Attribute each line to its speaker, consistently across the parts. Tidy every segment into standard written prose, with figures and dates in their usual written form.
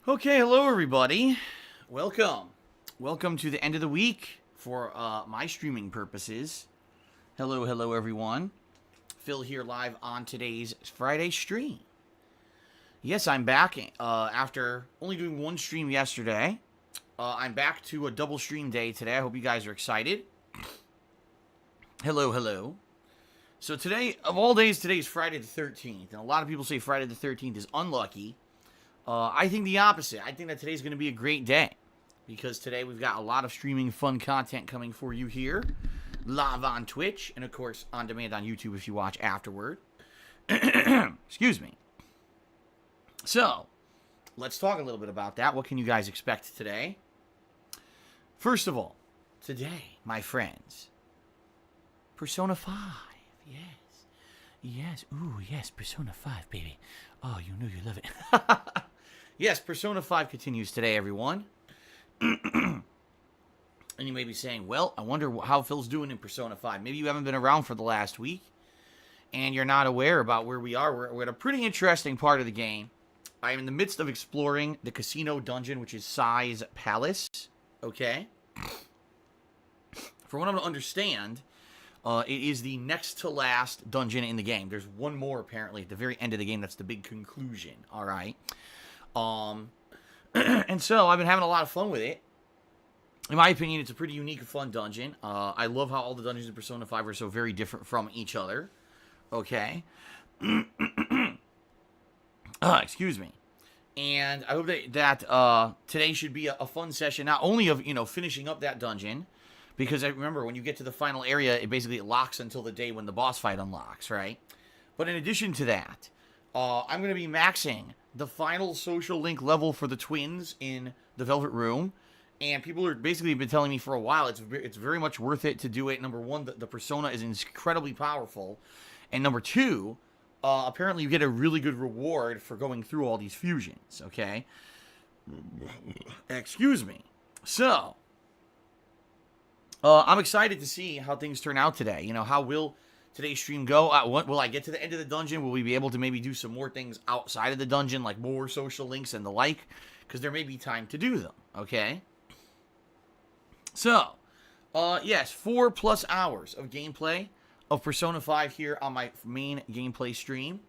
Speaker 1: Okay, hello everybody. Welcome. Welcome to the end of the week for my streaming purposes. Hello everyone. Phil here live on today's Friday stream. Yes, I'm back after only doing one stream yesterday. I'm back to a double stream day today. I hope you guys are excited. Hello. So today, of all days, today is Friday the 13th. And a lot of people say Friday the 13th is unlucky. I think the opposite. I think that today's going to be a great day. Because today we've got a lot of streaming fun content coming for you here. Live on Twitch. And of course, on demand on YouTube if you watch afterward. Excuse me. So, let's talk a little bit about that. What can you guys expect today? First of all, today, my friends, Persona 5. Yes. Ooh, yes, Persona 5, baby. Oh, you know you love it. Yes, Persona 5 continues today, everyone. And you may be saying, well, I wonder how Phil's doing in Persona 5. Maybe you haven't been around for the last week, and you're not aware about where we are. We're at a pretty interesting part of the game. I am in the midst of exploring the casino dungeon, which is Sai's Palace. Okay? For what I'm to understand, it is the next to last dungeon in the game. There's one more, apparently, at the very end of the game. That's the big conclusion. All right? And so I've been having a lot of fun with it. In my opinion, it's a pretty unique and fun dungeon. I love how all the dungeons in Persona 5 are so very different from each other. Okay? Excuse me. And I hope that today should be a fun session, not only of, finishing up that dungeon, because I remember when you get to the final area, it basically locks until the day when the boss fight unlocks, right? But in addition to that, I'm going to be maxing the final social link level for the twins in the Velvet Room. And people are basically been telling me for a while it's very much worth it to do it. Number one, the persona is incredibly powerful. And number two, apparently you get a really good reward for going through all these fusions, okay? Excuse me. So, I'm excited to see how things turn out today. How will today's stream go? Will I get to the end of the dungeon? Will we be able to maybe do some more things outside of the dungeon, like more social links and the like? Because there may be time to do them, okay? So, yes, 4+ hours of gameplay of Persona 5 here on my main gameplay stream.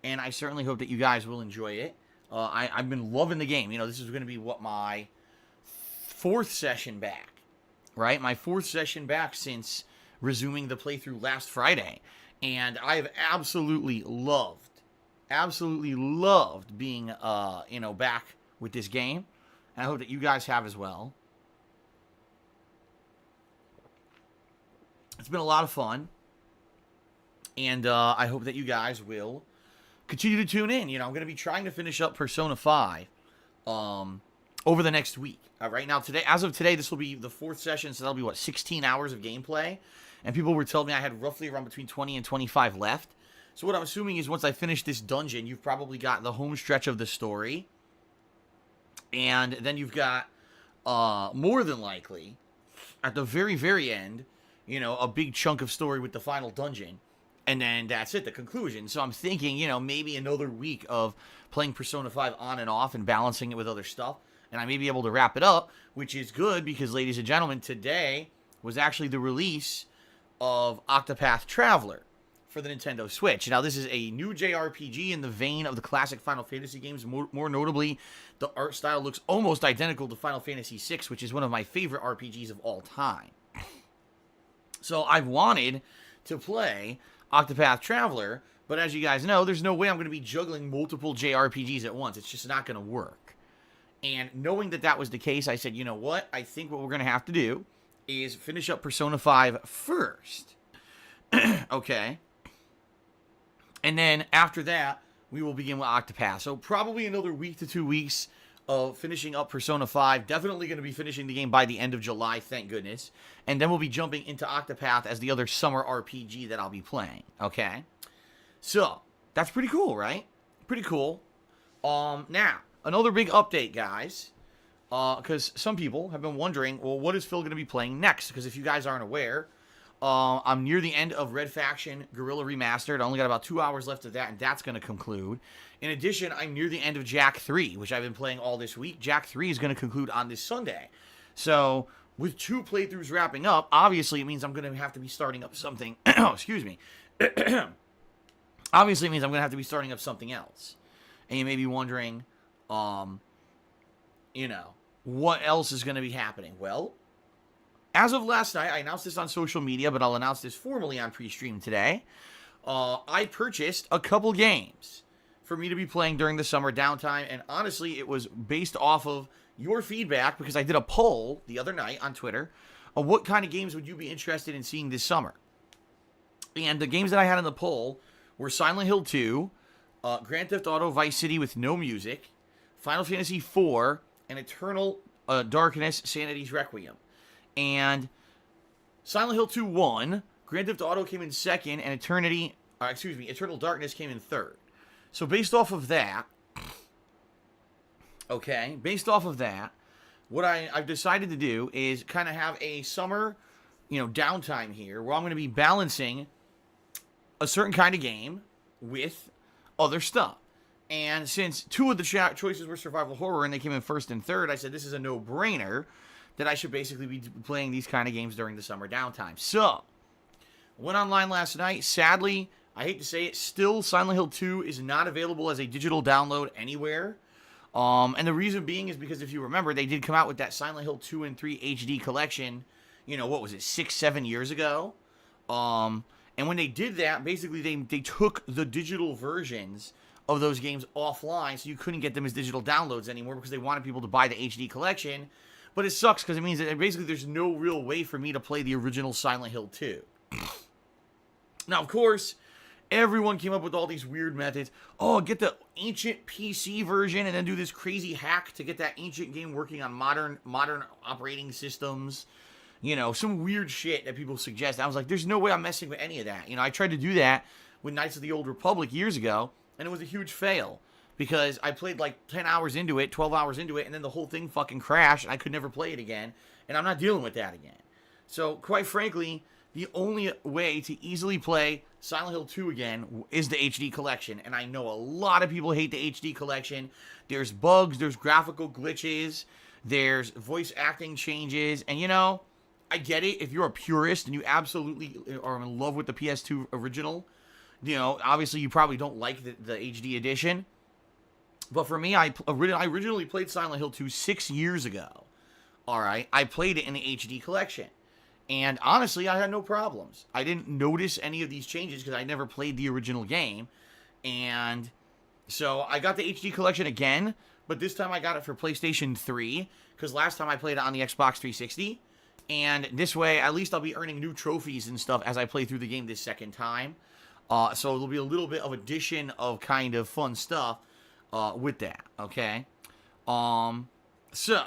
Speaker 1: And I certainly hope that you guys will enjoy it. I've been loving the game. This is going to be my fourth session back. Right? My fourth session back since resuming the playthrough last Friday. And I have absolutely loved being, back with this game. And I hope that you guys have as well. It's been a lot of fun. And I hope that you guys will continue to tune in. I'm going to be trying to finish up Persona 5 over the next week. Right now, as of today, this will be the fourth session, so that'll be, 16 hours of gameplay? And people were telling me I had roughly around between 20 and 25 left. So what I'm assuming is once I finish this dungeon, you've probably got the home stretch of the story. And then you've got, more than likely, at the very, very end, a big chunk of story with the final dungeon. And then that's it, the conclusion. So I'm thinking, maybe another week of playing Persona 5 on and off and balancing it with other stuff. And I may be able to wrap it up, which is good because, ladies and gentlemen, today was actually the release of Octopath Traveler for the Nintendo Switch. Now, this is a new JRPG in the vein of the classic Final Fantasy games. More notably, the art style looks almost identical to Final Fantasy VI, which is one of my favorite RPGs of all time. So I've wanted to play Octopath Traveler, but as you guys know, there's no way I'm going to be juggling multiple JRPGs at once. It's just not going to work. And knowing that was the case, I said, you know what? I think what we're going to have to do is finish up Persona 5 first. Okay? And then after that, we will begin with Octopath. So probably another week to 2 weeks of finishing up Persona 5. Definitely going to be finishing the game by the end of July, thank goodness. And then we'll be jumping into Octopath as the other summer RPG that I'll be playing. Okay? So, that's pretty cool, right? Pretty cool. Now, another big update, guys, because some people have been wondering, well, what is Phil going to be playing next? Because if you guys aren't aware, I'm near the end of Red Faction Guerrilla Remastered. I only got about 2 hours left of that, and that's going to conclude. In addition, I'm near the end of Jack 3, which I've been playing all this week. Jack 3 is going to conclude on this Sunday. So, with 2 playthroughs wrapping up, obviously it means I'm going to have to be starting up something. Excuse me. Obviously it means I'm going to have to be starting up something else. And you may be wondering, what else is going to be happening? Well, as of last night, I announced this on social media, but I'll announce this formally on pre-stream today. I purchased a couple games for me to be playing during the summer downtime, and honestly, it was based off of your feedback, because I did a poll the other night on Twitter of what kind of games would you be interested in seeing this summer. And the games that I had in the poll were Silent Hill 2, Grand Theft Auto Vice City with no music, Final Fantasy IV, and Eternal Darkness Sanity's Requiem. And Silent Hill 2 won, Grand Theft Auto came in second, and Eternal Darkness came in third. So based off of that, what I've decided to do is kind of have a summer, downtime here, where I'm going to be balancing a certain kind of game with other stuff. And since 2 of the choices were survival horror and they came in first and third, I said this is a no-brainer that I should basically be playing these kind of games during the summer downtime. So, went online last night. Sadly, I hate to say it, still Silent Hill 2 is not available as a digital download anywhere. And the reason being is because if you remember, they did come out with that Silent Hill 2 and 3 HD collection, 6-7 years ago? And when they did that, basically they took the digital versions of those games offline, so you couldn't get them as digital downloads anymore because they wanted people to buy the HD collection. But it sucks because it means that basically there's no real way for me to play the original Silent Hill 2. Now, of course, everyone came up with all these weird methods. Oh, get the ancient PC version and then do this crazy hack to get that ancient game working on modern operating systems. Some weird shit that people suggest. I was like, there's no way I'm messing with any of that. I tried to do that with Knights of the Old Republic years ago, and it was a huge fail. Because I played like 10 hours into it, 12 hours into it, and then the whole thing fucking crashed, and I could never play it again. And I'm not dealing with that again. So, quite frankly, the only way to easily play Silent Hill 2 again is the HD collection. And I know a lot of people hate the HD collection. There's bugs, there's graphical glitches, there's voice acting changes. And I get it if you're a purist and you absolutely are in love with the PS2 original. Obviously you probably don't like the HD edition. But for me, I originally played Silent Hill 2 6 years ago. Alright, I played it in the HD collection. And honestly, I had no problems. I didn't notice any of these changes because I never played the original game. And so I got the HD collection again, but this time I got it for PlayStation 3, because last time I played it on the Xbox 360. And this way, at least I'll be earning new trophies and stuff as I play through the game this second time. So there'll be a little bit of addition of kind of fun stuff with that, okay? So,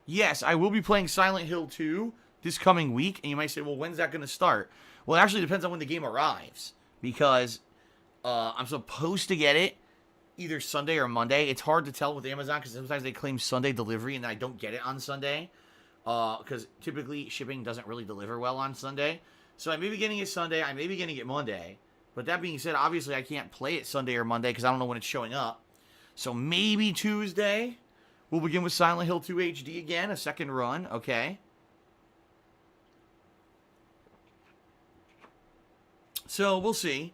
Speaker 1: yes, I will be playing Silent Hill 2 this coming week, and you might say, well, when's that going to start? Well, it actually depends on when the game arrives, because I'm supposed to get it either Sunday or Monday. It's hard to tell with Amazon, because sometimes they claim Sunday delivery, and then I don't get it on Sunday, because typically shipping doesn't really deliver well on Sunday. So I may be getting it Sunday, I may be getting it Monday, but that being said, obviously I can't play it Sunday or Monday, because I don't know when it's showing up. So maybe Tuesday, we'll begin with Silent Hill 2 HD again, a second run, okay? So we'll see.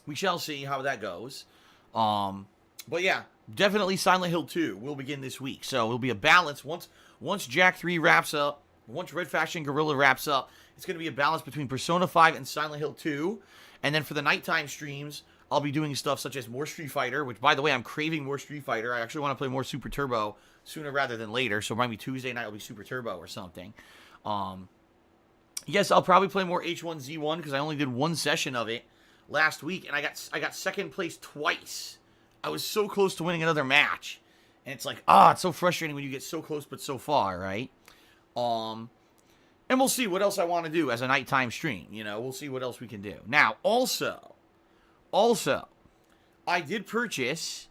Speaker 1: We shall see how that goes. But yeah, definitely Silent Hill 2 will begin this week. So it'll be a balance. Once Jack 3 wraps up, once Red Faction Guerrilla wraps up, it's going to be a balance between Persona 5 and Silent Hill 2. And then for the nighttime streams, I'll be doing stuff such as more Street Fighter, which, by the way, I'm craving more Street Fighter. I actually want to play more Super Turbo sooner rather than later, so maybe Tuesday night will be Super Turbo or something. Yes, I'll probably play more H1Z1, because I only did one session of it last week, and I got second place twice. I was so close to winning another match. And it's like, it's so frustrating when you get so close but so far, right? And we'll see what else I want to do as a nighttime stream. We'll see what else we can do. Now, also, I did purchase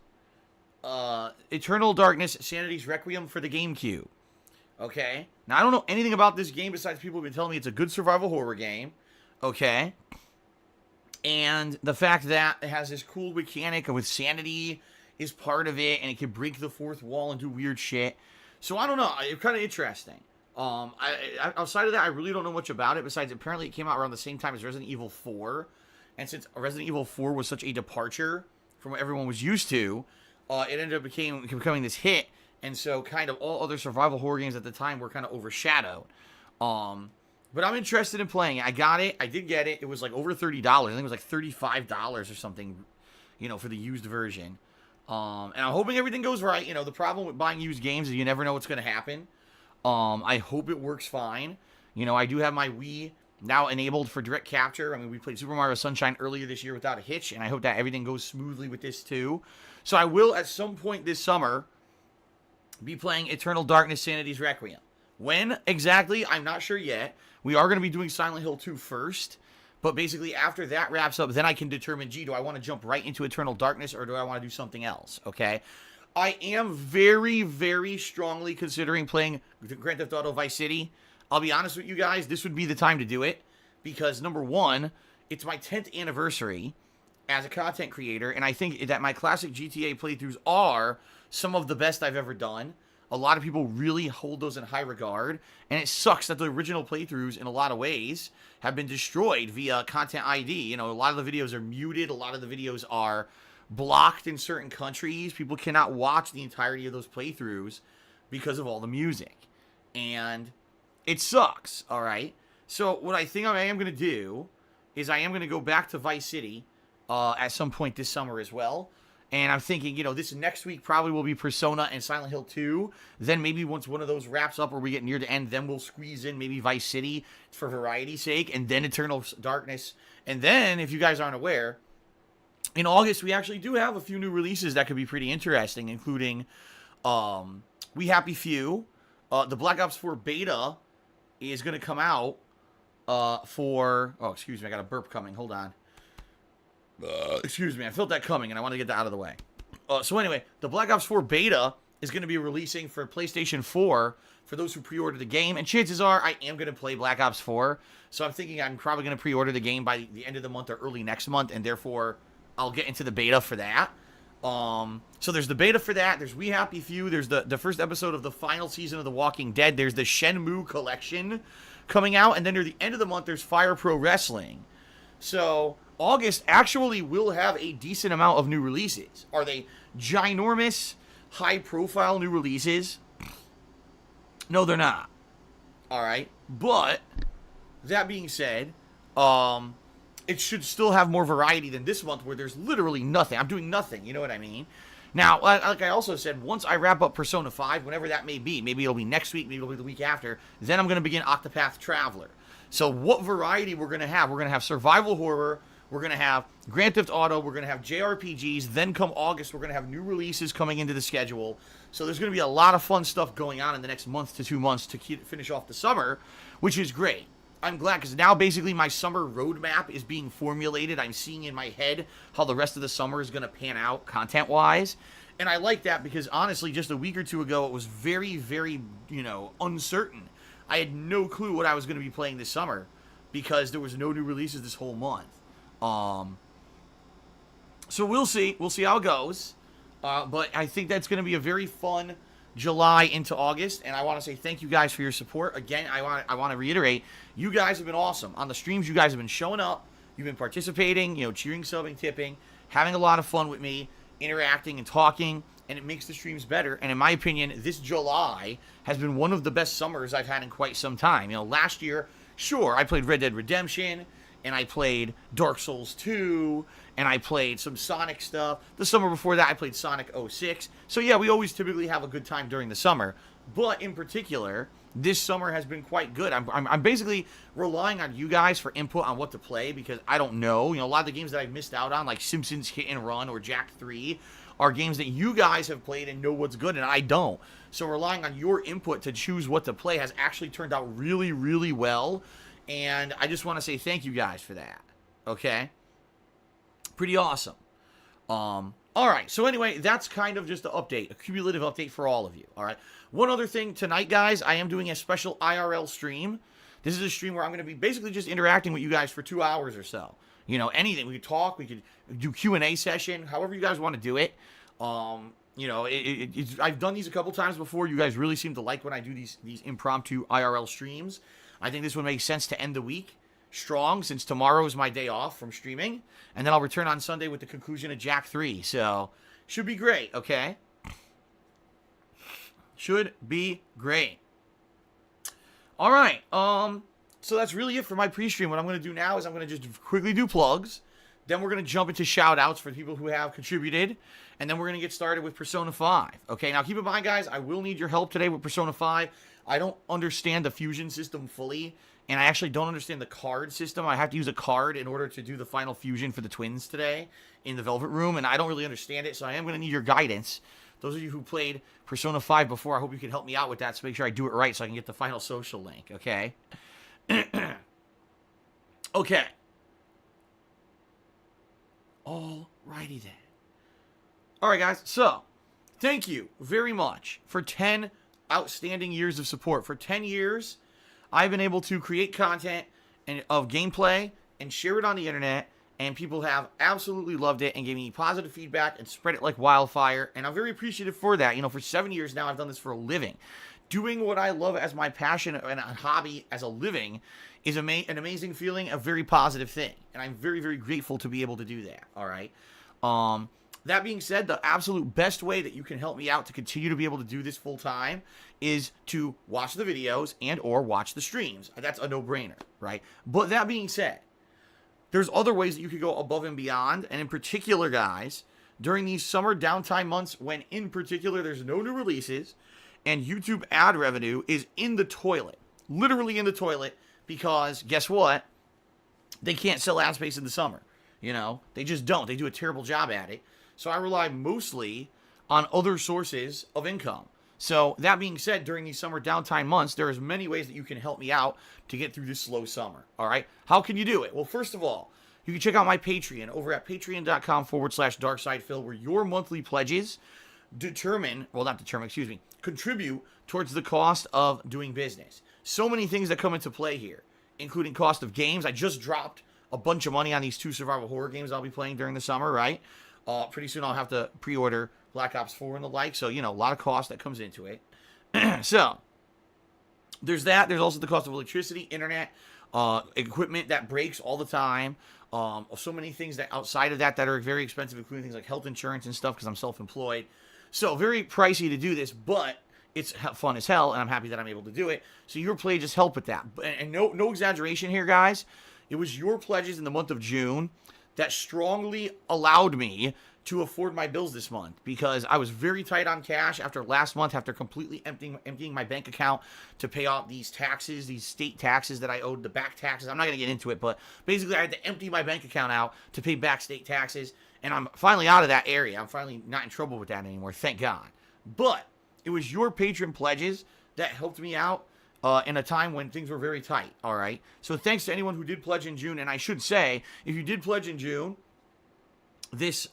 Speaker 1: Eternal Darkness Sanity's Requiem for the GameCube. Okay? Now, I don't know anything about this game besides people have been telling me it's a good survival horror game. Okay? And the fact that it has this cool mechanic with sanity is part of it, and it can break the fourth wall and do weird shit. So I don't know. It's kind of interesting. Outside of that, I really don't know much about it. Besides, apparently it came out around the same time as Resident Evil 4. And since Resident Evil 4 was such a departure from what everyone was used to, it ended up becoming this hit. And so kind of all other survival horror games at the time were kind of overshadowed. But I'm interested in playing it. I got it. I did get it. It was like over $30. I think it was like $35 or something, for the used version. And I'm hoping everything goes right. The problem with buying used games is you never know what's going to happen. I hope it works fine. I do have my Wii now enabled for direct capture. I mean, we played Super Mario Sunshine earlier this year without a hitch, and I hope that everything goes smoothly with this too. So I will, at some point this summer, be playing Eternal Darkness Sanity's Requiem. When exactly, I'm not sure yet. We are going to be doing Silent Hill 2 first. But basically, after that wraps up, then I can determine, do I want to jump right into Eternal Darkness, or do I want to do something else, okay? I am very, very strongly considering playing Grand Theft Auto Vice City. I'll be honest with you guys, this would be the time to do it. Because, number one, it's my 10th anniversary as a content creator, and I think that my classic GTA playthroughs are some of the best I've ever done. A lot of people really hold those in high regard, and it sucks that the original playthroughs, in a lot of ways, have been destroyed via Content ID. A lot of the videos are muted, a lot of the videos are blocked in certain countries. People cannot watch the entirety of those playthroughs because of all the music, and it sucks, alright? So, what I think I am going to do is I am going to go back to Vice City at some point this summer as well. And I'm thinking, this next week probably will be Persona and Silent Hill 2. Then maybe once one of those wraps up or we get near the end, then we'll squeeze in maybe Vice City for variety's sake. And then Eternal Darkness. And then, if you guys aren't aware, in August we actually do have a few new releases that could be pretty interesting, including We Happy Few. The Black Ops 4 beta is going to come out for... Oh, excuse me, I got a burp coming. Hold on. Excuse me, I felt that coming, and I want to get that out of the way. So anyway, the Black Ops 4 beta is going to be releasing for PlayStation 4 for those who pre-order the game, and chances are I am going to play Black Ops 4, so I'm thinking I'm probably going to pre-order the game by the end of the month or early next month, and therefore I'll get into the beta for that. So there's the beta for that, there's We Happy Few, there's the first episode of the final season of The Walking Dead, there's the Shenmue collection coming out, and then near the end of the month there's Fire Pro Wrestling. So August actually will have a decent amount of new releases. Are they ginormous, high-profile new releases? No, they're not. Alright? But, that being said, it should still have more variety than this month where there's literally nothing. I'm doing nothing, you know what I mean? Now, like I also said, once I wrap up Persona 5, whenever that may be, maybe it'll be next week, maybe it'll be the week after, then I'm going to begin Octopath Traveler. So what variety we're going to have? We're going to have survival horror, we're going to have Grand Theft Auto, we're going to have JRPGs, then come August, we're going to have new releases coming into the schedule. So there's going to be a lot of fun stuff going on in the next month to 2 months to finish off the summer, which is great. I'm glad, because now basically my summer roadmap is being formulated. I'm seeing in my head how the rest of the summer is going to pan out content-wise. And I like that because, honestly, just a week or two ago, it was very, very, uncertain. I had no clue what I was going to be playing this summer because there was no new releases this whole month. So we'll see. We'll see how it goes. But I think that's going to be a very fun July into August, and I want to say thank you guys for your support. Again, I want to reiterate, you guys have been awesome. On the streams, you guys have been showing up. You've been participating, cheering, subbing, tipping, having a lot of fun with me, interacting and talking, and it makes the streams better. And in my opinion, this July has been one of the best summers I've had in quite some time. Last year, sure, I played Red Dead Redemption, and I played Dark Souls 2, and I played some Sonic stuff. The summer before that, I played Sonic 06. So yeah, we always typically have a good time during the summer. But in particular, this summer has been quite good. I'm basically relying on you guys for input on what to play because I don't know. A lot of the games that I've missed out on, like Simpsons Hit and Run or Jack 3, are games that you guys have played and know what's good, and I don't. So relying on your input to choose what to play has actually turned out really, really well. And I just want to say thank you guys for that. Okay? Pretty awesome. All right. So anyway, that's kind of just an update, a cumulative update for all of you. All right. One other thing tonight, guys, I am doing a special IRL stream. This is a stream where I'm going to be basically just interacting with you guys for 2 hours or so. You know, anything. We could talk. We could do Q&A session, however you guys want to do it. You know, I've done these a couple times before. You guys really seem to like when I do these impromptu IRL streams. I think this would make sense to end the week strong, since tomorrow is my day off from streaming. And then I'll return on Sunday with the conclusion of Jack 3. So, should be great, okay? Should be great. All right. So that's really it for my pre-stream. What I'm going to do now is I'm going to just quickly do plugs. Then we're going to jump into shout-outs for people who have contributed. And then we're going to get started with Persona 5. Okay, now keep in mind, guys, I will need your help today with Persona 5. I don't understand the fusion system fully. And I actually don't understand the card system. I have to use a card in order to do the final fusion for the twins today in the Velvet Room. And I don't really understand it, so I am going to need your guidance. Those of you who played Persona 5 before, I hope you can help me out with that, so make sure I do it right so I can get the final social link, okay? Okay. Alrighty then. Alright, guys, so thank you very much for 10 outstanding years of support. For 10 years, I've been able to create content of gameplay and share it on the internet, and people have absolutely loved it and gave me positive feedback and spread it like wildfire, and I'm very appreciative for that. You know, for 7 years now, I've done this for a living. Doing what I love as my passion and a hobby as a living is an amazing feeling, a very positive thing, and I'm very, very grateful to be able to do that, all right? That being said, the absolute best way that you can help me out to continue to be able to do this full time is to watch the videos and or watch the streams. That's a no-brainer, right? But that being said, there's other ways that you could go above and beyond, and in particular, guys, during these summer downtime months when in particular there's no new releases and YouTube ad revenue is in the toilet, literally in the toilet, because guess what? They can't sell ad space in the summer. You know, they just don't. They do a terrible job at it. So I rely mostly on other sources of income. So that being said, during these summer downtime months, there's many ways that you can help me out to get through this slow summer. All right. How can you do it? Well, first of all, you can check out my Patreon over at patreon.com/darksidephil, where your monthly pledges contribute towards the cost of doing business. So many things that come into play here, including cost of games. I just dropped a bunch of money on these 2 survival horror games I'll be playing during the summer, right? Pretty soon I'll have to pre-order Black Ops 4 and the like, so, you know, a lot of cost that comes into it. So, there's that. There's also the cost of electricity, internet, equipment that breaks all the time. So many things that outside of that are very expensive, including things like health insurance and stuff, because I'm self-employed. So, very pricey to do this, but it's fun as hell, and I'm happy that I'm able to do it. So, your pledges help with that. And no exaggeration here, guys. It was your pledges in the month of June that strongly allowed me to afford my bills this month, because I was very tight on cash after last month, after completely emptying my bank account to pay off these taxes, these state taxes that I owed, the back taxes. I'm not going to get into it, but basically I had to empty my bank account out to pay back state taxes, and I'm finally out of that area. I'm finally not in trouble with that anymore, thank God. But it was your patron pledges that helped me out in a time when things were very tight, all right? So thanks to anyone who did pledge in June, and I should say, if you did pledge in June, this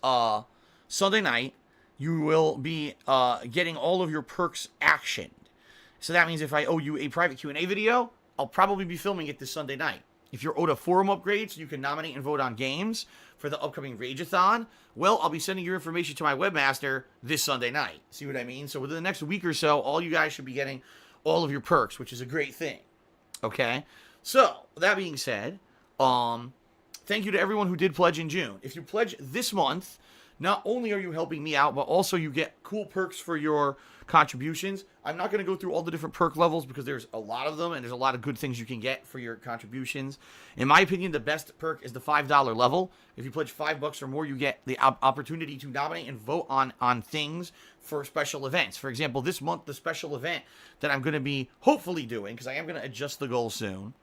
Speaker 1: Sunday night, you will be getting all of your perks actioned. So that means if I owe you a private Q&A video, I'll probably be filming it this Sunday night. If you're owed a forum upgrade so you can nominate and vote on games for the upcoming Rageathon, well, I'll be sending your information to my webmaster this Sunday night. See what I mean? So within the next week or so, all you guys should be getting all of your perks, which is a great thing. Okay? So, that being said, thank you to everyone who did pledge in June. If you pledge this month, not only are you helping me out, but also you get cool perks for your contributions. I'm not going to go through all the different perk levels because there's a lot of them, and there's a lot of good things you can get for your contributions. In my opinion, the best perk is the $5 level. If you pledge $5 or more, you get the opportunity to nominate and vote on things for special events. For example, this month, the special event that I'm going to be hopefully doing, because I am going to adjust the goal soon.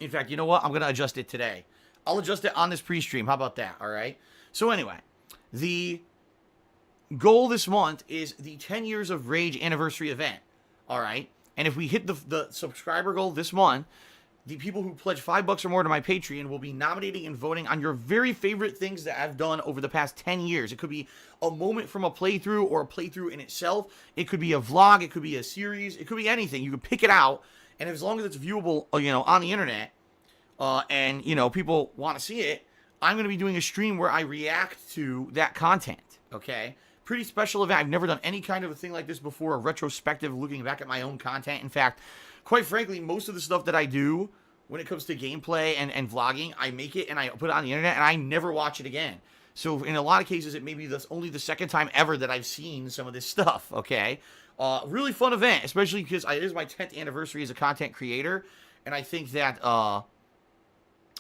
Speaker 1: In fact, you know what? I'm going to adjust it today. I'll adjust it on this pre-stream. How about that? All right? So anyway, the goal this month is the 10 years of Rage anniversary event. All right? And if we hit the subscriber goal this month, the people who pledge $5 or more to my Patreon will be nominating and voting on your very favorite things that I've done over the past 10 years. It could be a moment from a playthrough or a playthrough in itself. It could be a vlog. It could be a series. It could be anything. You can pick it out, and as long as it's viewable, on the internet, and, people want to see it, I'm going to be doing a stream where I react to that content, okay? Pretty special event. I've never done any kind of a thing like this before, a retrospective looking back at my own content. In fact, quite frankly, most of the stuff that I do when it comes to gameplay and vlogging, I make it and I put it on the internet and I never watch it again. So in a lot of cases, it may be only the second time ever that I've seen some of this stuff, okay? Really fun event, especially because it is my 10th anniversary as a content creator. And I think that,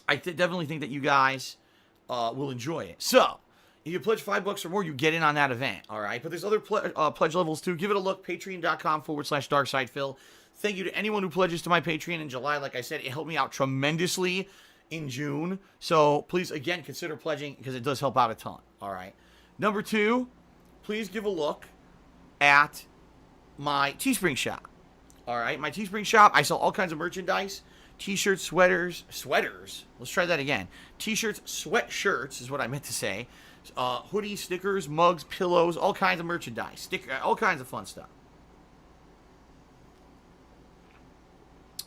Speaker 1: definitely think that you guys will enjoy it. So, if you pledge $5 or more, you get in on that event, all right? But there's other pledge levels, too. Give it a look, patreon.com/DarkSidePhil. Thank you to anyone who pledges to my Patreon in July. Like I said, it helped me out tremendously in June. So, please, again, consider pledging because it does help out a ton, all right? Number 2, please give a look at my Teespring shop, all right? My Teespring shop, I sell all kinds of merchandise. T-shirts, sweaters. Let's try that again. T-shirts, sweatshirts is what I meant to say. Hoodies, stickers, mugs, pillows, all kinds of merchandise. All kinds of fun stuff.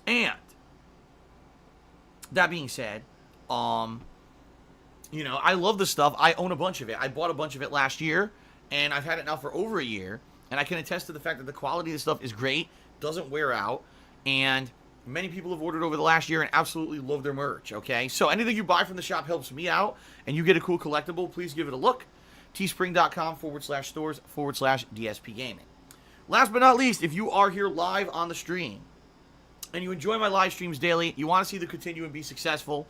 Speaker 1: And that being said, I love the stuff. I own a bunch of it. I bought a bunch of it last year, and I've had it now for over a year. And I can attest to the fact that the quality of the stuff is great, doesn't wear out, and many people have ordered over the last year and absolutely love their merch, okay? So anything you buy from the shop helps me out, and you get a cool collectible. Please give it a look. Teespring.com/stores/DSPGaming. Last but not least, if you are here live on the stream and you enjoy my live streams daily, you want to see them continue and be successful,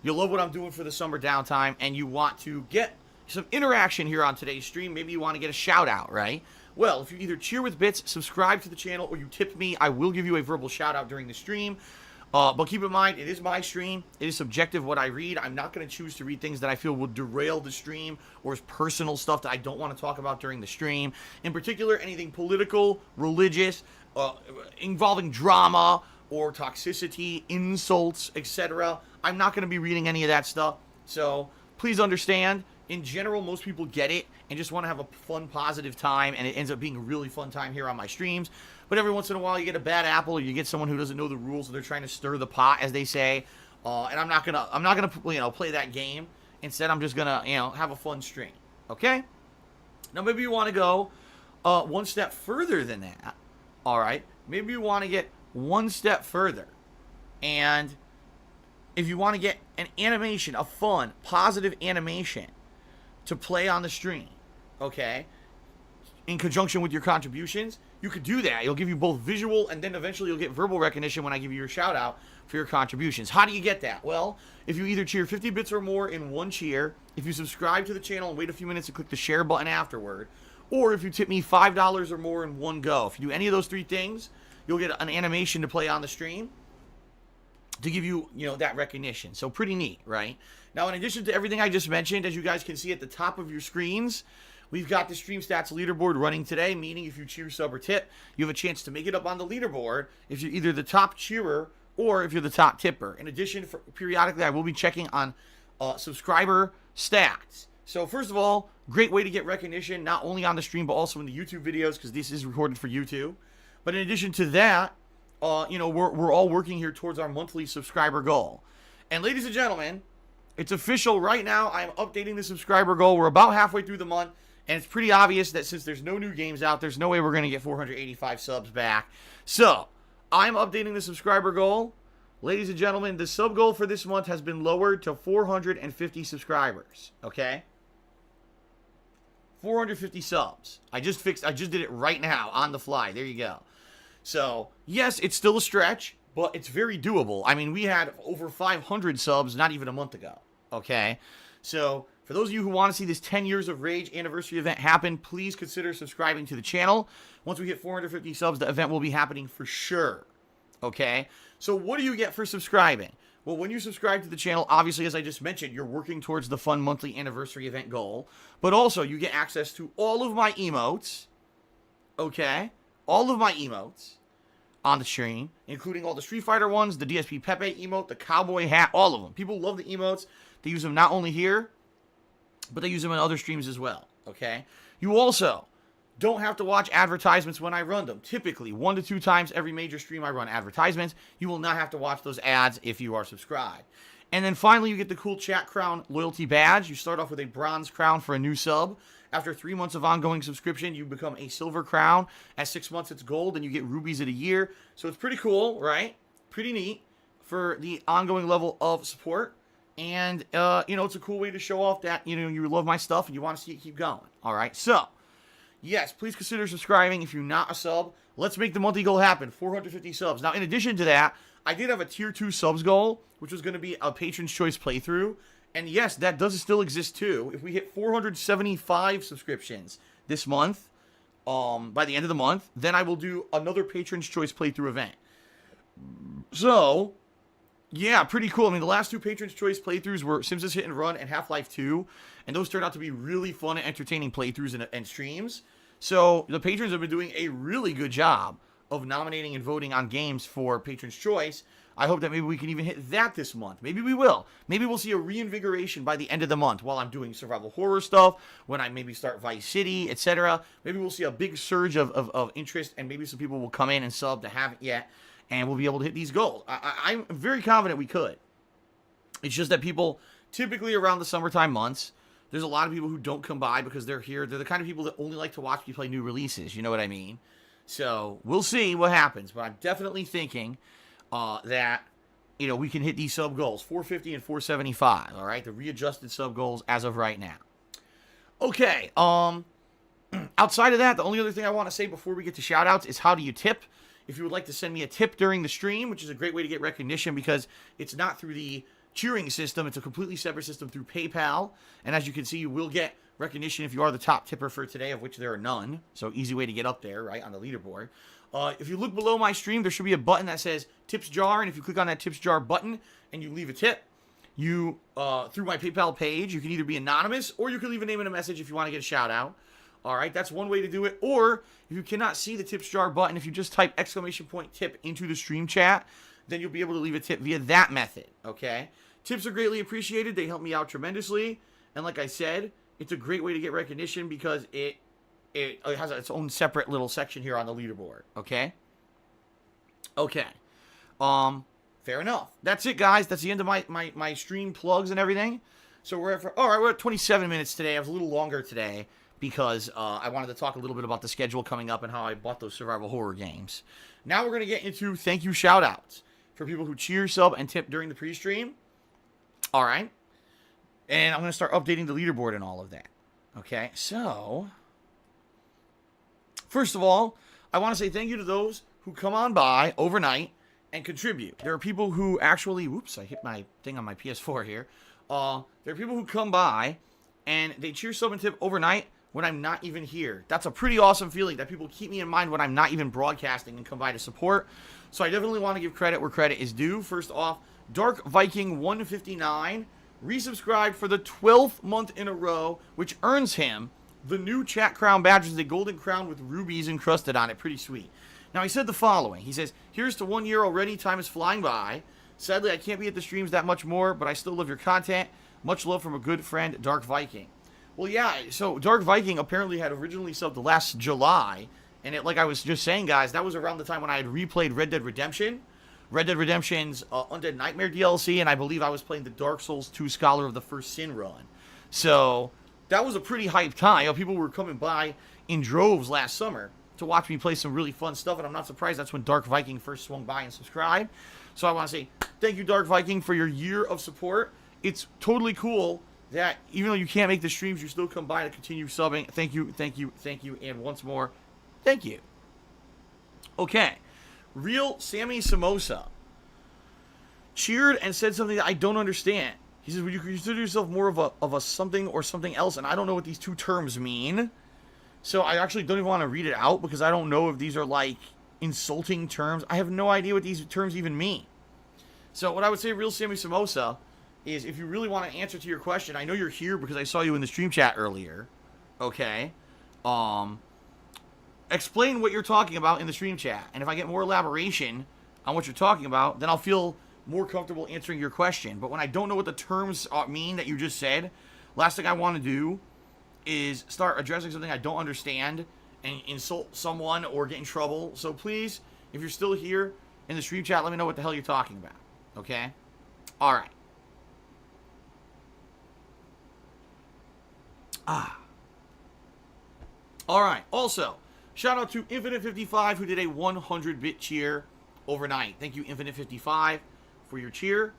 Speaker 1: you love what I'm doing for the summer downtime, and you want to get some interaction here on today's stream, maybe you want to get a shout out, right? Well, if you either cheer with bits, subscribe to the channel, or you tip me, I will give you a verbal shout out during the stream. But keep in mind, it is my stream. It is subjective what I read. I'm not going to choose to read things that I feel will derail the stream or is personal stuff that I don't want to talk about during the stream. In particular, anything political, religious, involving drama or toxicity, insults, etc. I'm not going to be reading any of that stuff. So please understand. In general, most people get it and just want to have a fun, positive time, and it ends up being a really fun time here on my streams. But every once in a while, you get a bad apple, or you get someone who doesn't know the rules, and they're trying to stir the pot, as they say. And I'm not gonna play that game. Instead, I'm just gonna have a fun stream. Okay? Now, maybe you want to go one step further than that. All right? Maybe you want to get one step further, and if you want to get an animation, a fun, positive animation to play on the stream, okay, in conjunction with your contributions, you could do that. It'll give you both visual, and then eventually you'll get verbal recognition when I give you your shout out for your contributions. How do you get that? Well, if you either cheer 50 bits or more in one cheer, if you subscribe to the channel and wait a few minutes and click the share button afterward, or if you tip me $5 or more in one go. If you do any of those three things, you'll get an animation to play on the stream to give you, that recognition. So pretty neat, right? Now, in addition to everything I just mentioned, as you guys can see at the top of your screens, we've got the Stream Stats leaderboard running today, meaning if you cheer, sub, or tip, you have a chance to make it up on the leaderboard if you're either the top cheerer or if you're the top tipper. In addition, periodically, I will be checking on subscriber stats. So, first of all, great way to get recognition, not only on the stream, but also in the YouTube videos, because this is recorded for YouTube. But in addition to that, we're all working here towards our monthly subscriber goal. And ladies and gentlemen, it's official right now. I'm updating the subscriber goal. We're about halfway through the month, and it's pretty obvious that since there's no new games out, there's no way we're going to get 485 subs back. So, I'm updating the subscriber goal. Ladies and gentlemen, the sub goal for this month has been lowered to 450 subscribers, okay? 450 subs. I just did it right now on the fly. There you go. So, yes, it's still a stretch, but it's very doable. I mean, we had over 500 subs not even a month ago, okay? So, for those of you who want to see this 10 Years of Rage anniversary event happen, please consider subscribing to the channel. Once we hit 450 subs, the event will be happening for sure, okay? So, what do you get for subscribing? Well, when you subscribe to the channel, obviously, as I just mentioned, you're working towards the fun monthly anniversary event goal. But also, you get access to all of my emotes, okay? All of my emotes. on the stream, including all the Street Fighter ones, the DSP Pepe emote, the cowboy hat, all of them. People love the emotes. They use them not only here, but they use them in other streams as well, okay? You also don't have to watch advertisements when I run them. Typically, 1 to 2 times every major stream I run advertisements. You will not have to watch those ads if you are subscribed. And then finally, you get the cool Chat Crown loyalty badge. You start off with a bronze crown for a new sub. After 3 months of ongoing subscription, you become a silver crown. At 6 months, it's gold, and you get rubies at a year. So it's pretty cool, right? Pretty neat for the ongoing level of support. And, it's a cool way to show off that, you love my stuff and you want to see it keep going. All right, so, yes, please consider subscribing if you're not a sub. Let's make the monthly goal happen, 450 subs. Now, in addition to that, I did have a Tier 2 subs goal, which was going to be a Patron's Choice playthrough. And yes, that does still exist too. If we hit 475 subscriptions this month, by the end of the month, then I will do another Patron's Choice playthrough event. So, yeah, pretty cool. I mean, the last 2 Patron's Choice playthroughs were Sims Hit and Run and Half-Life 2. And those turned out to be really fun and entertaining playthroughs and streams. So, the patrons have been doing a really good job of nominating and voting on games for Patron's Choice. I hope that maybe we can even hit that this month. Maybe we will. Maybe we'll see a reinvigoration by the end of the month while I'm doing survival horror stuff, when I maybe start Vice City, etc. Maybe we'll see a big surge of interest, and maybe some people will come in and sub that haven't yet, and we'll be able to hit these goals. I'm very confident we could. It's just that people, typically around the summertime months, there's a lot of people who don't come by because they're here. They're the kind of people that only like to watch me play new releases. You know what I mean? So, we'll see what happens, but I'm definitely thinking that, we can hit these sub goals, 450 and 475, all right? The readjusted sub goals as of right now. Okay, outside of that, the only other thing I want to say before we get to shout-outs is how do you tip? If you would like to send me a tip during the stream, which is a great way to get recognition because it's not through the cheering system, it's a completely separate system through PayPal, and as you can see, you will get recognition if you are the top tipper for today, of which there are none, so easy way to get up there, right, on the leaderboard. If you look below my stream, there should be a button that says Tips Jar, and if you click on that Tips Jar button and you leave a tip, you, through my PayPal page, you can either be anonymous or you can leave a name in a message if you want to get a shout out. All right, that's one way to do it. Or if you cannot see the Tips Jar button, if you just type !tip into the stream chat, then you'll be able to leave a tip via that method, okay? Tips are greatly appreciated. They help me out tremendously. And like I said, it's a great way to get recognition because it has its own separate little section here on the leaderboard, okay? Okay. Fair enough. That's it, guys. That's the end of my stream plugs and everything. So we're at 27 minutes today. I was a little longer today because I wanted to talk a little bit about the schedule coming up and how I bought those survival horror games. Now we're going to get into thank you shout-outs for people who cheer, sub, and tip during the pre-stream. All right. And I'm going to start updating the leaderboard and all of that. Okay, so first of all, I want to say thank you to those who come on by overnight and contribute. There are people who actually, whoops, I hit my thing on my PS4 here. There are people who come by and they cheer, sub, and tip overnight when I'm not even here. That's a pretty awesome feeling that people keep me in mind when I'm not even broadcasting and come by to support. So I definitely want to give credit where credit is due. First off, Dark Viking 159 resubscribed for the 12th month in a row, which earns him the new Chat Crown badge, which is a golden crown with rubies encrusted on it. Pretty sweet. Now, he said the following. He says, here's to 1 year already. Time is flying by. Sadly, I can't be at the streams that much more, but I still love your content. Much love from a good friend, Dark Viking. Well, yeah, so Dark Viking apparently had originally subbed last July, and like I was just saying, guys, that was around the time when I had replayed Red Dead Redemption. Red Dead Redemption's Undead Nightmare DLC, and I believe I was playing the Dark Souls 2 Scholar of the First Sin run. So that was a pretty hyped time. People were coming by in droves last summer to watch me play some really fun stuff, and I'm not surprised that's when Dark Viking first swung by and subscribed. So I want to say thank you, Dark Viking, for your year of support. It's totally cool that even though you can't make the streams, you still come by to continue subbing. Thank you, thank you, thank you, and once more, thank you. Okay. Real Sammy Samosa cheered and said something that I don't understand. He says, would you consider yourself more of a something or something else? And I don't know what these two terms mean. So I actually don't even want to read it out because I don't know if these are like insulting terms. I have no idea what these terms even mean. So what I would say, Real Sammy Samosa, is if you really want to answer to your question, I know you're here because I saw you in the stream chat earlier. Okay. explain what you're talking about in the stream chat. And if I get more elaboration on what you're talking about, then I'll feel more comfortable answering your question. But when I don't know what the terms mean that you just said, last thing I want to do is start addressing something I don't understand and insult someone or get in trouble. So please, if you're still here in the stream chat, let me know what the hell you're talking about. Okay? All right. All right. Also, shout out to Infinite55 who did a 100-bit cheer overnight. Thank you, Infinite55, for your cheer.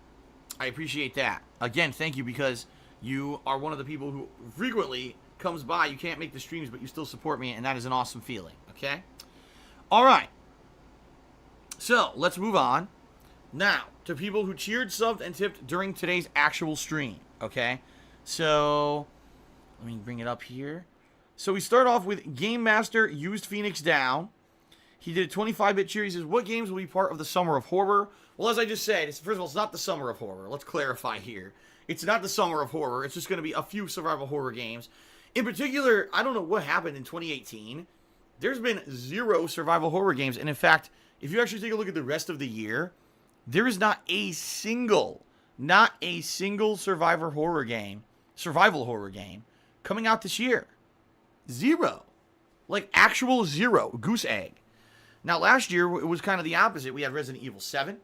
Speaker 1: I appreciate that. Again, thank you, because you are one of the people who frequently comes by. You can't make the streams, but you still support me, and that is an awesome feeling. Okay? All right. So, let's move on. Now, to people who cheered, subbed, and tipped during today's actual stream. Okay? So, let me bring it up here. So we start off with Game Master used Phoenix down. He did a 25-bit cheer. He says, what games will be part of the Summer of Horror? Well, as I just said, first of all, it's not the Summer of Horror. Let's clarify here. It's not the Summer of Horror. It's just going to be a few survival horror games. In particular, I don't know what happened in 2018. There's been 0 survival horror games. And in fact, if you actually take a look at the rest of the year, there is not a single survival horror game coming out this year. 0. Like, actual 0. Goose egg. Now, last year, it was kind of the opposite. We had Resident Evil 7.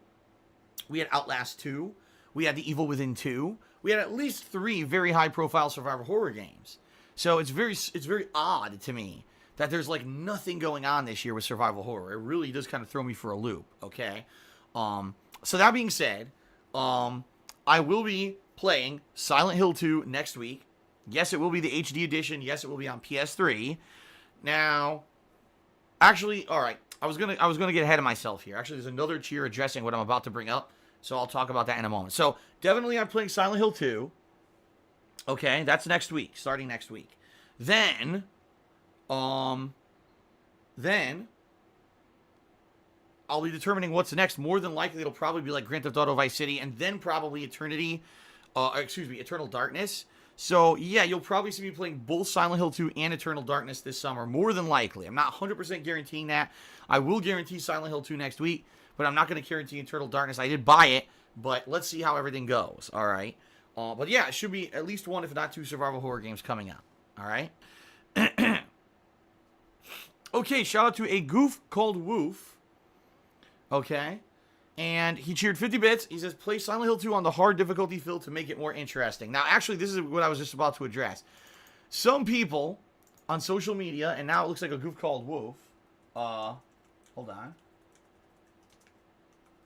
Speaker 1: We had Outlast 2. We had The Evil Within 2. We had at least 3 very high-profile survival horror games. So, it's very odd to me that there's, like, nothing going on this year with survival horror. It really does kind of throw me for a loop, okay? So, that being said, I will be playing Silent Hill 2 next week. Yes, it will be the HD edition. Yes, it will be on PS3. Now, actually, all right. I was gonna get ahead of myself here. Actually, there's another cheer addressing what I'm about to bring up, so I'll talk about that in a moment. So, definitely, I'm playing Silent Hill 2. Okay, that's next week, starting next week. Then I'll be determining what's next. More than likely, it'll probably be like Grand Theft Auto Vice City, and then probably Eternal Darkness. So, yeah, you'll probably see me playing both Silent Hill 2 and Eternal Darkness this summer, more than likely. I'm not 100% guaranteeing that. I will guarantee Silent Hill 2 next week, but I'm not going to guarantee Eternal Darkness. I did buy it, but let's see how everything goes, all right? But, yeah, it should be at least 1, if not 2, survival horror games coming out, all right? Okay, shout out to a goof called Woof, okay? And he cheered 50 bits. He says, play Silent Hill 2 on the hard difficulty field to make it more interesting. Now, actually, this is what I was just about to address. Some people on social media, and now it looks like a goof called Wolf. Hold on.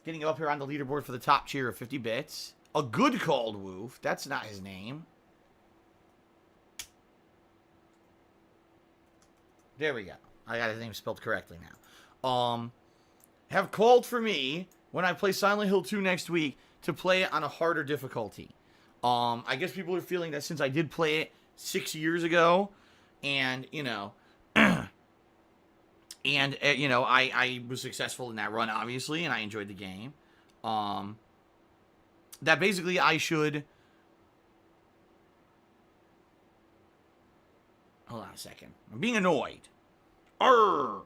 Speaker 1: Getting up here on the leaderboard for the top cheer of 50 bits. A good called Wolf. That's not his name. There we go. I got his name spelled correctly now. Have called for me when I play Silent Hill 2 next week to play it on a harder difficulty. I guess people are feeling that since I did play it 6 years ago, and, you know, I was successful in that run, obviously, and I enjoyed the game, that basically I should... Hold on a second. I'm being annoyed. Arrgh!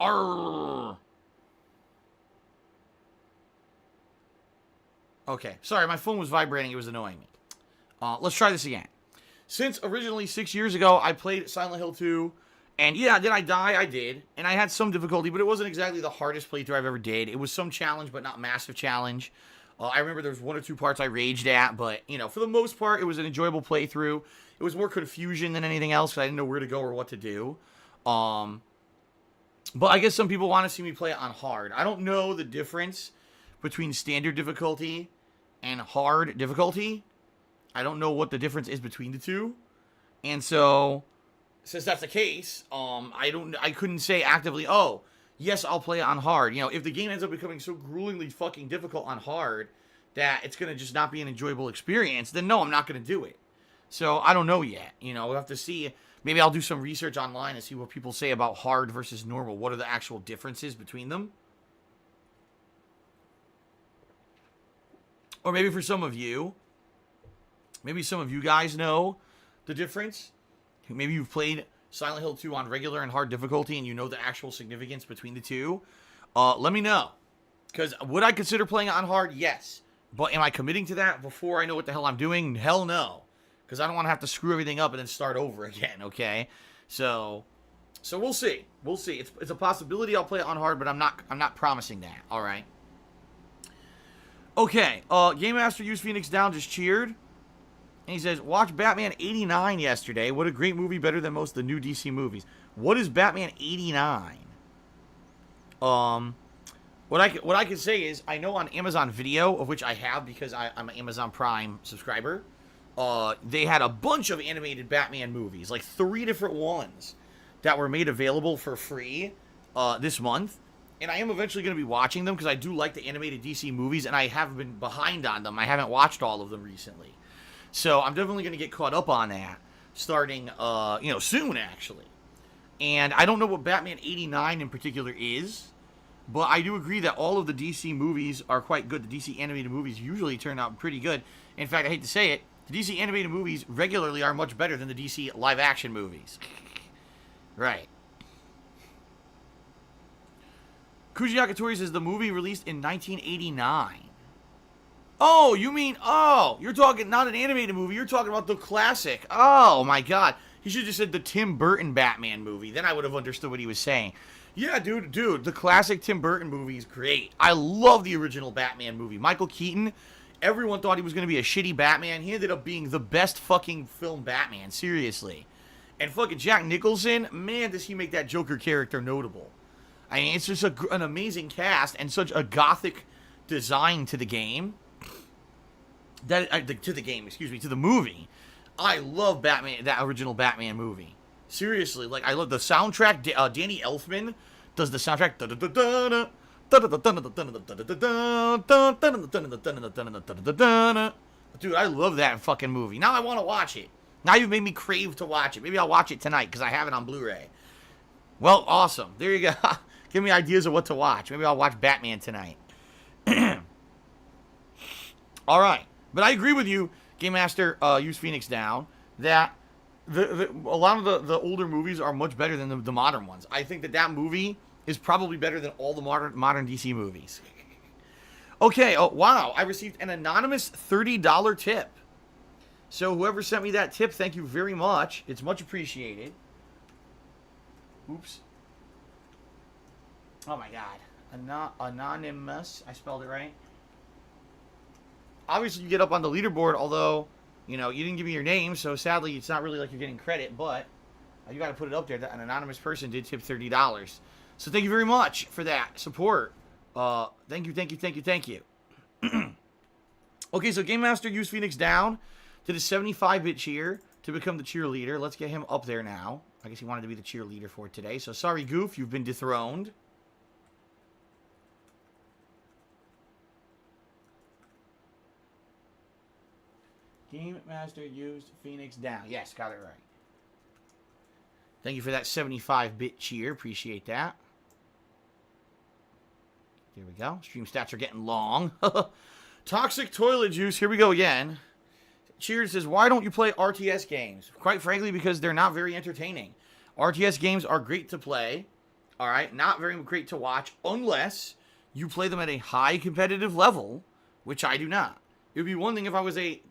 Speaker 1: Arrgh. Okay, sorry, my phone was vibrating. It was annoying me. Let's try this again. Since originally 6 years ago, I played Silent Hill 2, and yeah, did I die? I did, and I had some difficulty, but it wasn't exactly the hardest playthrough I've ever did. It was some challenge, but not massive challenge. I remember there was 1 or 2 parts I raged at, but, you know, for the most part, it was an enjoyable playthrough. It was more confusion than anything else, because I didn't know where to go or what to do. But I guess some people want to see me play it on hard. I don't know the difference between standard difficulty and hard difficulty. I don't know what the difference is between the two. And so, since that's the case, I couldn't say actively, oh, yes, I'll play it on hard. You know, if the game ends up becoming so gruelingly fucking difficult on hard that it's going to just not be an enjoyable experience, then no, I'm not going to do it. So, I don't know yet. You know, we'll have to see. Maybe I'll do some research online and see what people say about hard versus normal. What are the actual differences between them? Or maybe for some of you, maybe some of you guys know the difference. Maybe you've played Silent Hill 2 on regular and hard difficulty and you know the actual significance between the two. Let me know. Because would I consider playing it on hard? Yes. But am I committing to that before I know what the hell I'm doing? Hell no. Because I don't want to have to screw everything up and then start over again, okay? So we'll see. We'll see. It's a possibility I'll play it on hard, but I'm not promising that, alright? Okay, Game Master Use Phoenix Down just cheered. And he says, watch Batman 89 yesterday. What a great movie, better than most of the new DC movies. What is Batman 89? What I can say is, I know on Amazon Video, of which I have because I'm an Amazon Prime subscriber, they had a bunch of animated Batman movies, like 3 different ones that were made available for free this month. And I am eventually going to be watching them because I do like the animated DC movies, and I have been behind on them. I haven't watched all of them recently. So I'm definitely going to get caught up on that starting, soon, actually. And I don't know what Batman 89 in particular is, but I do agree that all of the DC movies are quite good. The DC animated movies usually turn out pretty good. In fact, I hate to say it, the DC animated movies regularly are much better than the DC live-action movies. Right. Kujiaka Tori says the movie released in 1989. Oh, you're talking not an animated movie, you're talking about the classic. Oh, my God. He should have just said the Tim Burton Batman movie. Then I would have understood what he was saying. Yeah, dude, the classic Tim Burton movie is great. I love the original Batman movie. Michael Keaton, everyone thought he was going to be a shitty Batman. He ended up being the best fucking film Batman, seriously. And fucking Jack Nicholson, man, does he make that Joker character notable. I mean, it's just an amazing cast and such a gothic design to the game. To the movie. I love Batman, that original Batman movie. Seriously, like, I love the soundtrack. Danny Elfman does the soundtrack. Dude, I love that fucking movie. Now I want to watch it. Now you've made me crave to watch it. Maybe I'll watch it tonight because I have it on Blu-ray. Well, awesome. There you go. Give me ideas of what to watch. Maybe I'll watch Batman tonight. All right. But I agree with you, Game Master, Use Phoenix Down, that a lot of the older movies are much better than the modern ones. I think that movie is probably better than all the modern DC movies. Okay, oh, wow. I received an anonymous $30 tip. So whoever sent me that tip, thank you very much. It's much appreciated. Oops. Oh my God. Anonymous. I spelled it right. Obviously, you get up on the leaderboard, although, you didn't give me your name, so sadly, it's not really like you're getting credit, but you got to put it up there that an anonymous person did tip $30. So thank you very much for that support. Thank you. Okay, so Game Master Use Phoenix Down did a 75-bit cheer to become the cheerleader. Let's get him up there now. I guess he wanted to be the cheerleader for today. So sorry, Goof, you've been dethroned. Game Master used Phoenix Down. Yes, got it right. Thank you for that 75-bit cheer. Appreciate that. There we go. Stream stats are getting long. Toxic Toilet Juice. Here we go again. Cheers says, why don't you play RTS games? Quite frankly, because they're not very entertaining. RTS games are great to play. All right. Not very great to watch unless you play them at a high competitive level, which I do not. It would be one thing if I was a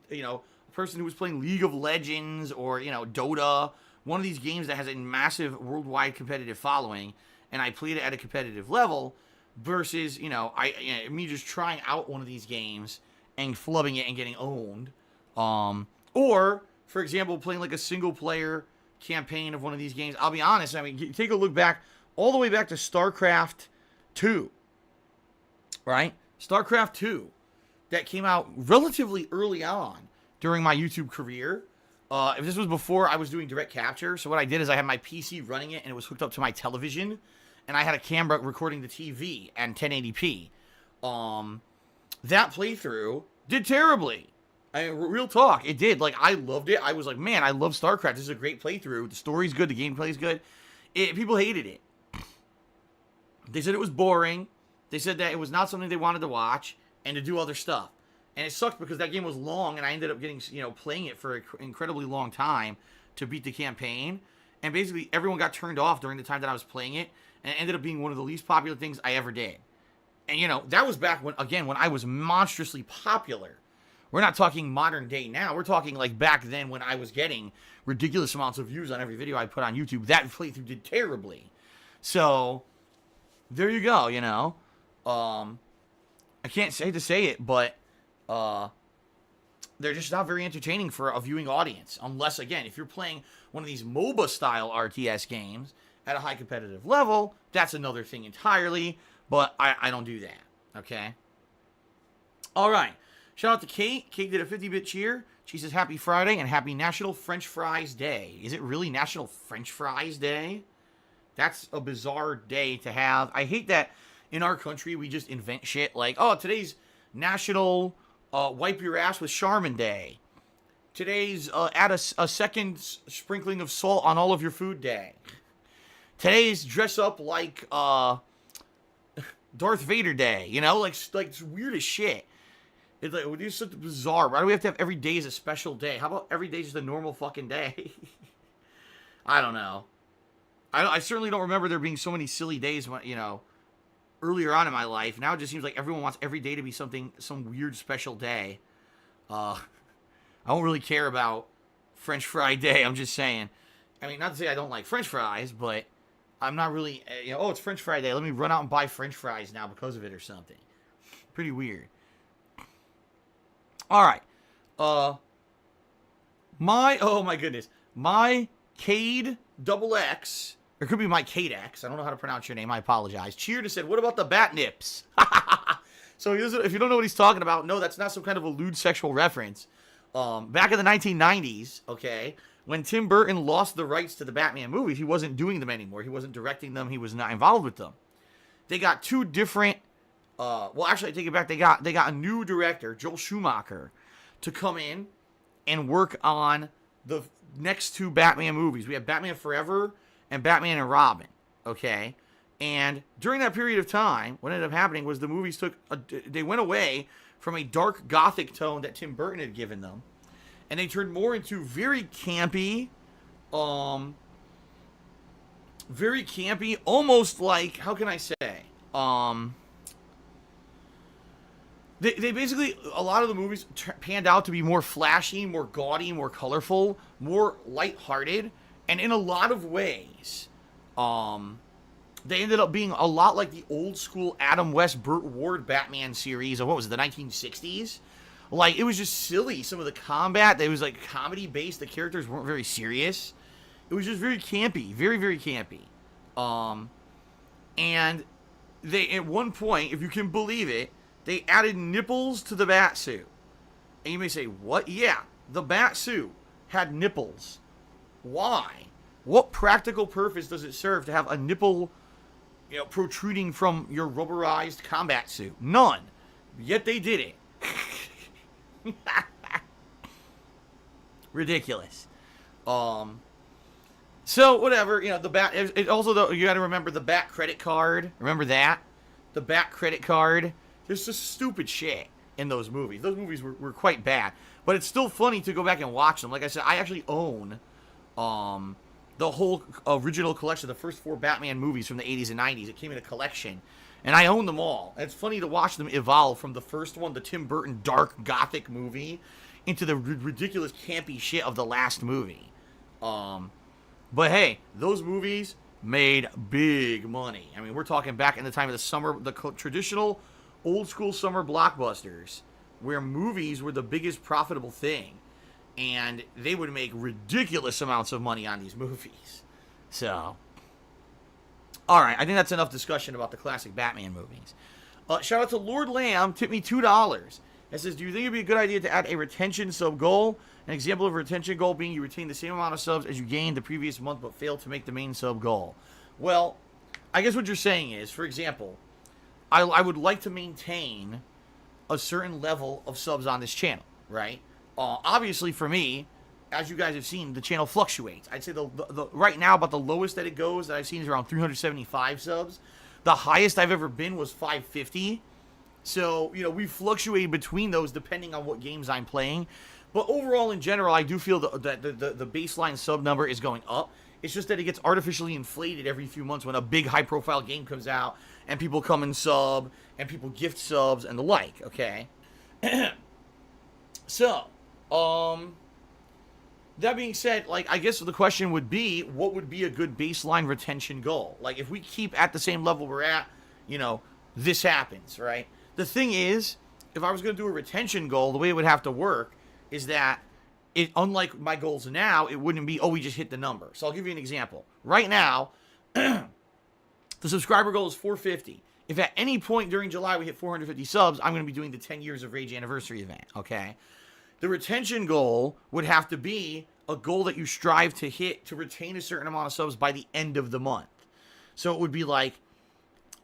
Speaker 1: person who was playing League of Legends or, Dota, one of these games that has a massive worldwide competitive following, and I played it at a competitive level versus, me just trying out one of these games and flubbing it and getting owned. Or, for example, playing like a single player campaign of one of these games. I'll be honest, take a look back, all the way back to StarCraft 2, right? StarCraft 2, that came out relatively early on during my YouTube career. If this was before I was doing direct capture, so what I did is I had my PC running it, and it was hooked up to my television, and I had a camera recording the TV and 1080p. That playthrough did terribly. Real talk, it did. Like, I loved it. I was like, man, I love StarCraft. This is a great playthrough. The story's good. The gameplay's good. People hated it. They said it was boring. They said that it was not something they wanted to watch and to do other stuff. And it sucked because that game was long, and I ended up getting, playing it for an incredibly long time to beat the campaign. And basically, everyone got turned off during the time that I was playing it, and it ended up being one of the least popular things I ever did. And, that was back when I was monstrously popular. We're not talking modern day now. We're talking like back then when I was getting ridiculous amounts of views on every video I put on YouTube. That playthrough did terribly. So, there you go, I can't say to say it, but they're just not very entertaining for a viewing audience. Unless, again, if you're playing one of these MOBA-style RTS games at a high competitive level, that's another thing entirely. But I don't do that, okay? All right. Shout out to Kate. Kate did a 50-bit cheer. She says, Happy Friday and Happy National French Fries Day. Is it really National French Fries Day? That's a bizarre day to have. I hate that in our country we just invent shit like, oh, today's National Wipe Your Ass with Charmin Day. Today's add a second sprinkling of salt on all of your food day. Today's dress up like Darth Vader Day. Like it's weird as shit. It's like, it's such bizarre. Why do we have to have every day as a special day? How about every day is just a normal fucking day? I don't know. I certainly don't remember there being so many silly days when, earlier on in my life. Now it just seems like everyone wants every day to be some weird special day. I don't really care about French Fry Day. I'm just saying. I mean, not to say I don't like French fries, but I'm not really, oh, it's French Fry Day. Let me run out and buy French fries now because of it or something. Pretty weird. All right. Oh my goodness. My Cade XX, or it could be my Cade X. I don't know how to pronounce your name. I apologize. Cheered and said, what about the bat nips? So if you don't know what he's talking about, no, that's not some kind of a lewd sexual reference. Back in the 1990s, okay, when Tim Burton lost the rights to the Batman movies, he wasn't doing them anymore. He wasn't directing them. He was not involved with them. They got two different, well, actually, I take it back. They got a new director, Joel Schumacher, to come in and work on the next two Batman movies. We have Batman Forever and Batman and Robin, okay? And during that period of time, what ended up happening was the movies they went away from a dark gothic tone that Tim Burton had given them, and they turned more into very campy, almost like, how can I say, They basically, a lot of the movies panned out to be more flashy, more gaudy, more colorful, more lighthearted, and in a lot of ways, they ended up being a lot like the old school Adam West, Burt Ward Batman series of, what was it, the 1960s? Like, it was just silly. Some of the combat, it was like comedy based. The characters weren't very serious. It was just very campy, very, very campy. And they, at one point, if you can believe it, they added nipples to the bat suit. And you may say, what? Yeah, the bat suit had nipples. Why? What practical purpose does it serve to have a nipple, protruding from your rubberized combat suit? None. Yet they did it. Ridiculous. So, whatever, the bat, it also, though, you gotta remember the bat credit card. Remember that? The bat credit card. There's just stupid shit in those movies. Those movies were quite bad. But it's still funny to go back and watch them. Like I said, I actually own the whole original collection, the first 4 Batman movies from the 80s and 90s. It came in a collection. And I own them all. And it's funny to watch them evolve from the first one, the Tim Burton dark gothic movie, into the ridiculous campy shit of the last movie. But hey, those movies made big money. I mean, we're talking back in the time of the summer, the traditional old school summer blockbusters, where movies were the biggest profitable thing, and they would make ridiculous amounts of money on these movies. So, alright, I think that's enough discussion about the classic Batman movies. Shout out to Lord Lamb, tip me $2. It says, do you think it'd be a good idea to add a retention sub goal? An example of a retention goal being you retain the same amount of subs as you gained the previous month but failed to make the main sub goal. Well, I guess what you're saying is, for example, I would like to maintain a certain level of subs on this channel, right? Obviously, for me, as you guys have seen, the channel fluctuates. I'd say the right now, about the lowest that it goes that I've seen is around 375 subs. The highest I've ever been was 550. So, we fluctuate between those depending on what games I'm playing. But overall, in general, I do feel that the baseline sub number is going up. It's just that it gets artificially inflated every few months when a big high-profile game comes out and people come and sub and people gift subs and the like, okay? So, that being said, I guess the question would be, what would be a good baseline retention goal? If we keep at the same level we're at, this happens, right? The thing is, if I was going to do a retention goal, the way it would have to work is that, unlike my goals now, it wouldn't be, we just hit the number. So I'll give you an example. Right now, the subscriber goal is 450. If at any point during July we hit 450 subs, I'm going to be doing the 10 years of Rage anniversary event, okay? The retention goal would have to be a goal that you strive to hit to retain a certain amount of subs by the end of the month. So it would be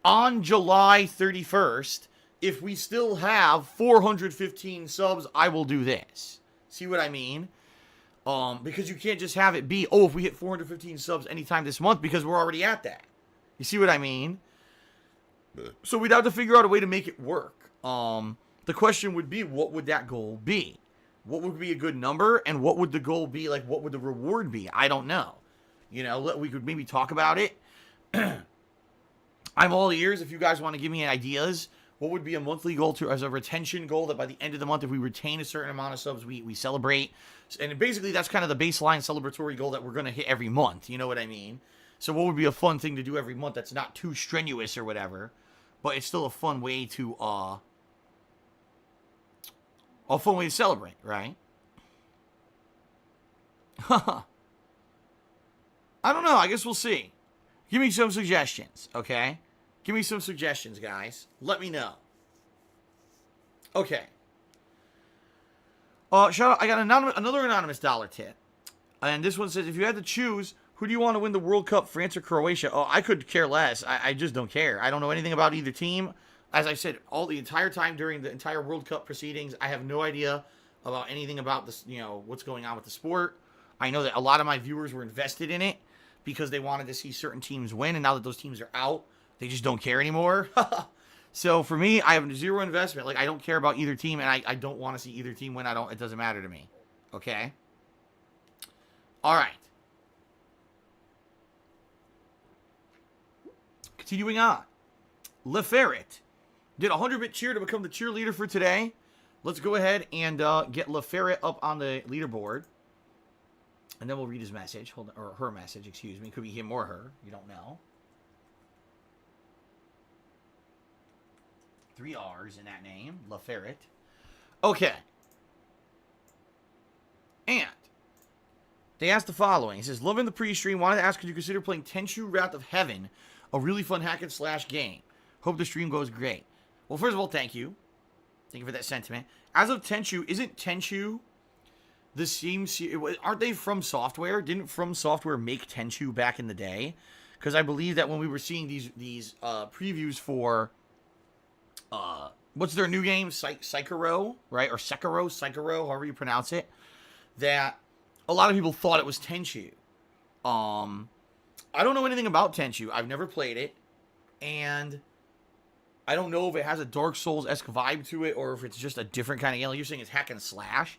Speaker 1: on July 31st, if we still have 415 subs, I will do this. See what I mean? Because you can't just have it be, if we hit 415 subs anytime this month, because we're already at that. You see what I mean? So we'd have to figure out a way to make it work. The question would be, what would that goal be? What would be a good number, and what would the goal be? What would the reward be? I don't know. We could maybe talk about it. I'm all ears if you guys want to give me ideas. What would be a monthly goal as a retention goal that by the end of the month, if we retain a certain amount of subs, we celebrate? And basically, that's kind of the baseline celebratory goal that we're going to hit every month. You know what I mean? So what would be a fun thing to do every month that's not too strenuous or whatever, but it's still a fun way to celebrate, right? I don't know. I guess we'll see. Give me some suggestions, okay? Give me some suggestions, guys. Let me know. Okay. Shout out. I got another anonymous dollar tip. And this one says, if you had to choose, who do you want to win the World Cup, France or Croatia? I could care less. I just don't care. I don't know anything about either team. As I said, the entire time during the entire World Cup proceedings, I have no idea about anything about this, what's going on with the sport. I know that a lot of my viewers were invested in it because they wanted to see certain teams win, and now that those teams are out, they just don't care anymore. So for me, I have zero investment. I don't care about either team, and I don't want to see either team win. It doesn't matter to me. Okay? All right. Continuing on. LeFerret did a 100-bit cheer to become the cheerleader for today. Let's go ahead and get LeFerret up on the leaderboard. And then we'll read his message. Hold on, or her message, excuse me. Could be him or her. You don't know. 3 R's in that name. LeFerret. Okay. And they asked the following. It says, loving the pre-stream. Wanted to ask, could you consider playing Tenchu Wrath of Heaven? A really fun hack and slash game. Hope the stream goes great. Well, first of all, thank you. Thank you for that sentiment. As of Tenchu, isn't Tenchu the same? Aren't they From Software? Didn't From Software make Tenchu back in the day? Because I believe that when we were seeing these previews for what's their new game, Sekiro, right? Or Sekiro, however you pronounce it, that a lot of people thought it was Tenchu. I don't know anything about Tenchu. I've never played it, and I don't know if it has a Dark Souls-esque vibe to it, or if it's just a different kind of game. Like you're saying it's hack and slash.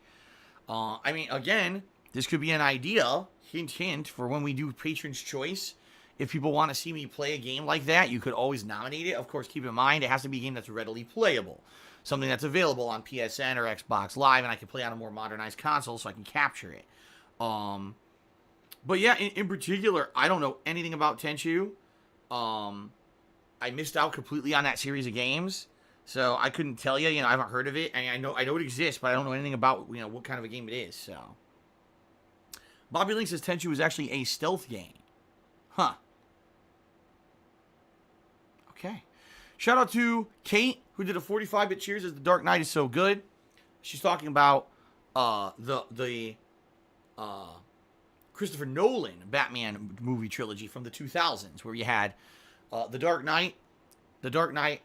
Speaker 1: I mean, again, this could be an idea, hint, hint, for when we do Patron's Choice. If people want to see me play a game like that, you could always nominate it. Of course, keep in mind, it has to be a game that's readily playable. Something that's available on PSN or Xbox Live, and I can play on a more modernized console so I can capture it. But yeah, in particular, I don't know anything about Tenchu. I missed out completely on that series of games, so I couldn't tell you. I haven't heard of it. I know it exists, but I don't know anything about what kind of a game it is. So, Bobby Link says Tenchu is actually a stealth game. Huh. Okay. Shout out to Kate, who did a 45-bit cheers as The Dark Knight is so good. She's talking about the Christopher Nolan Batman movie trilogy from the 2000s, where you had The Dark Knight, wait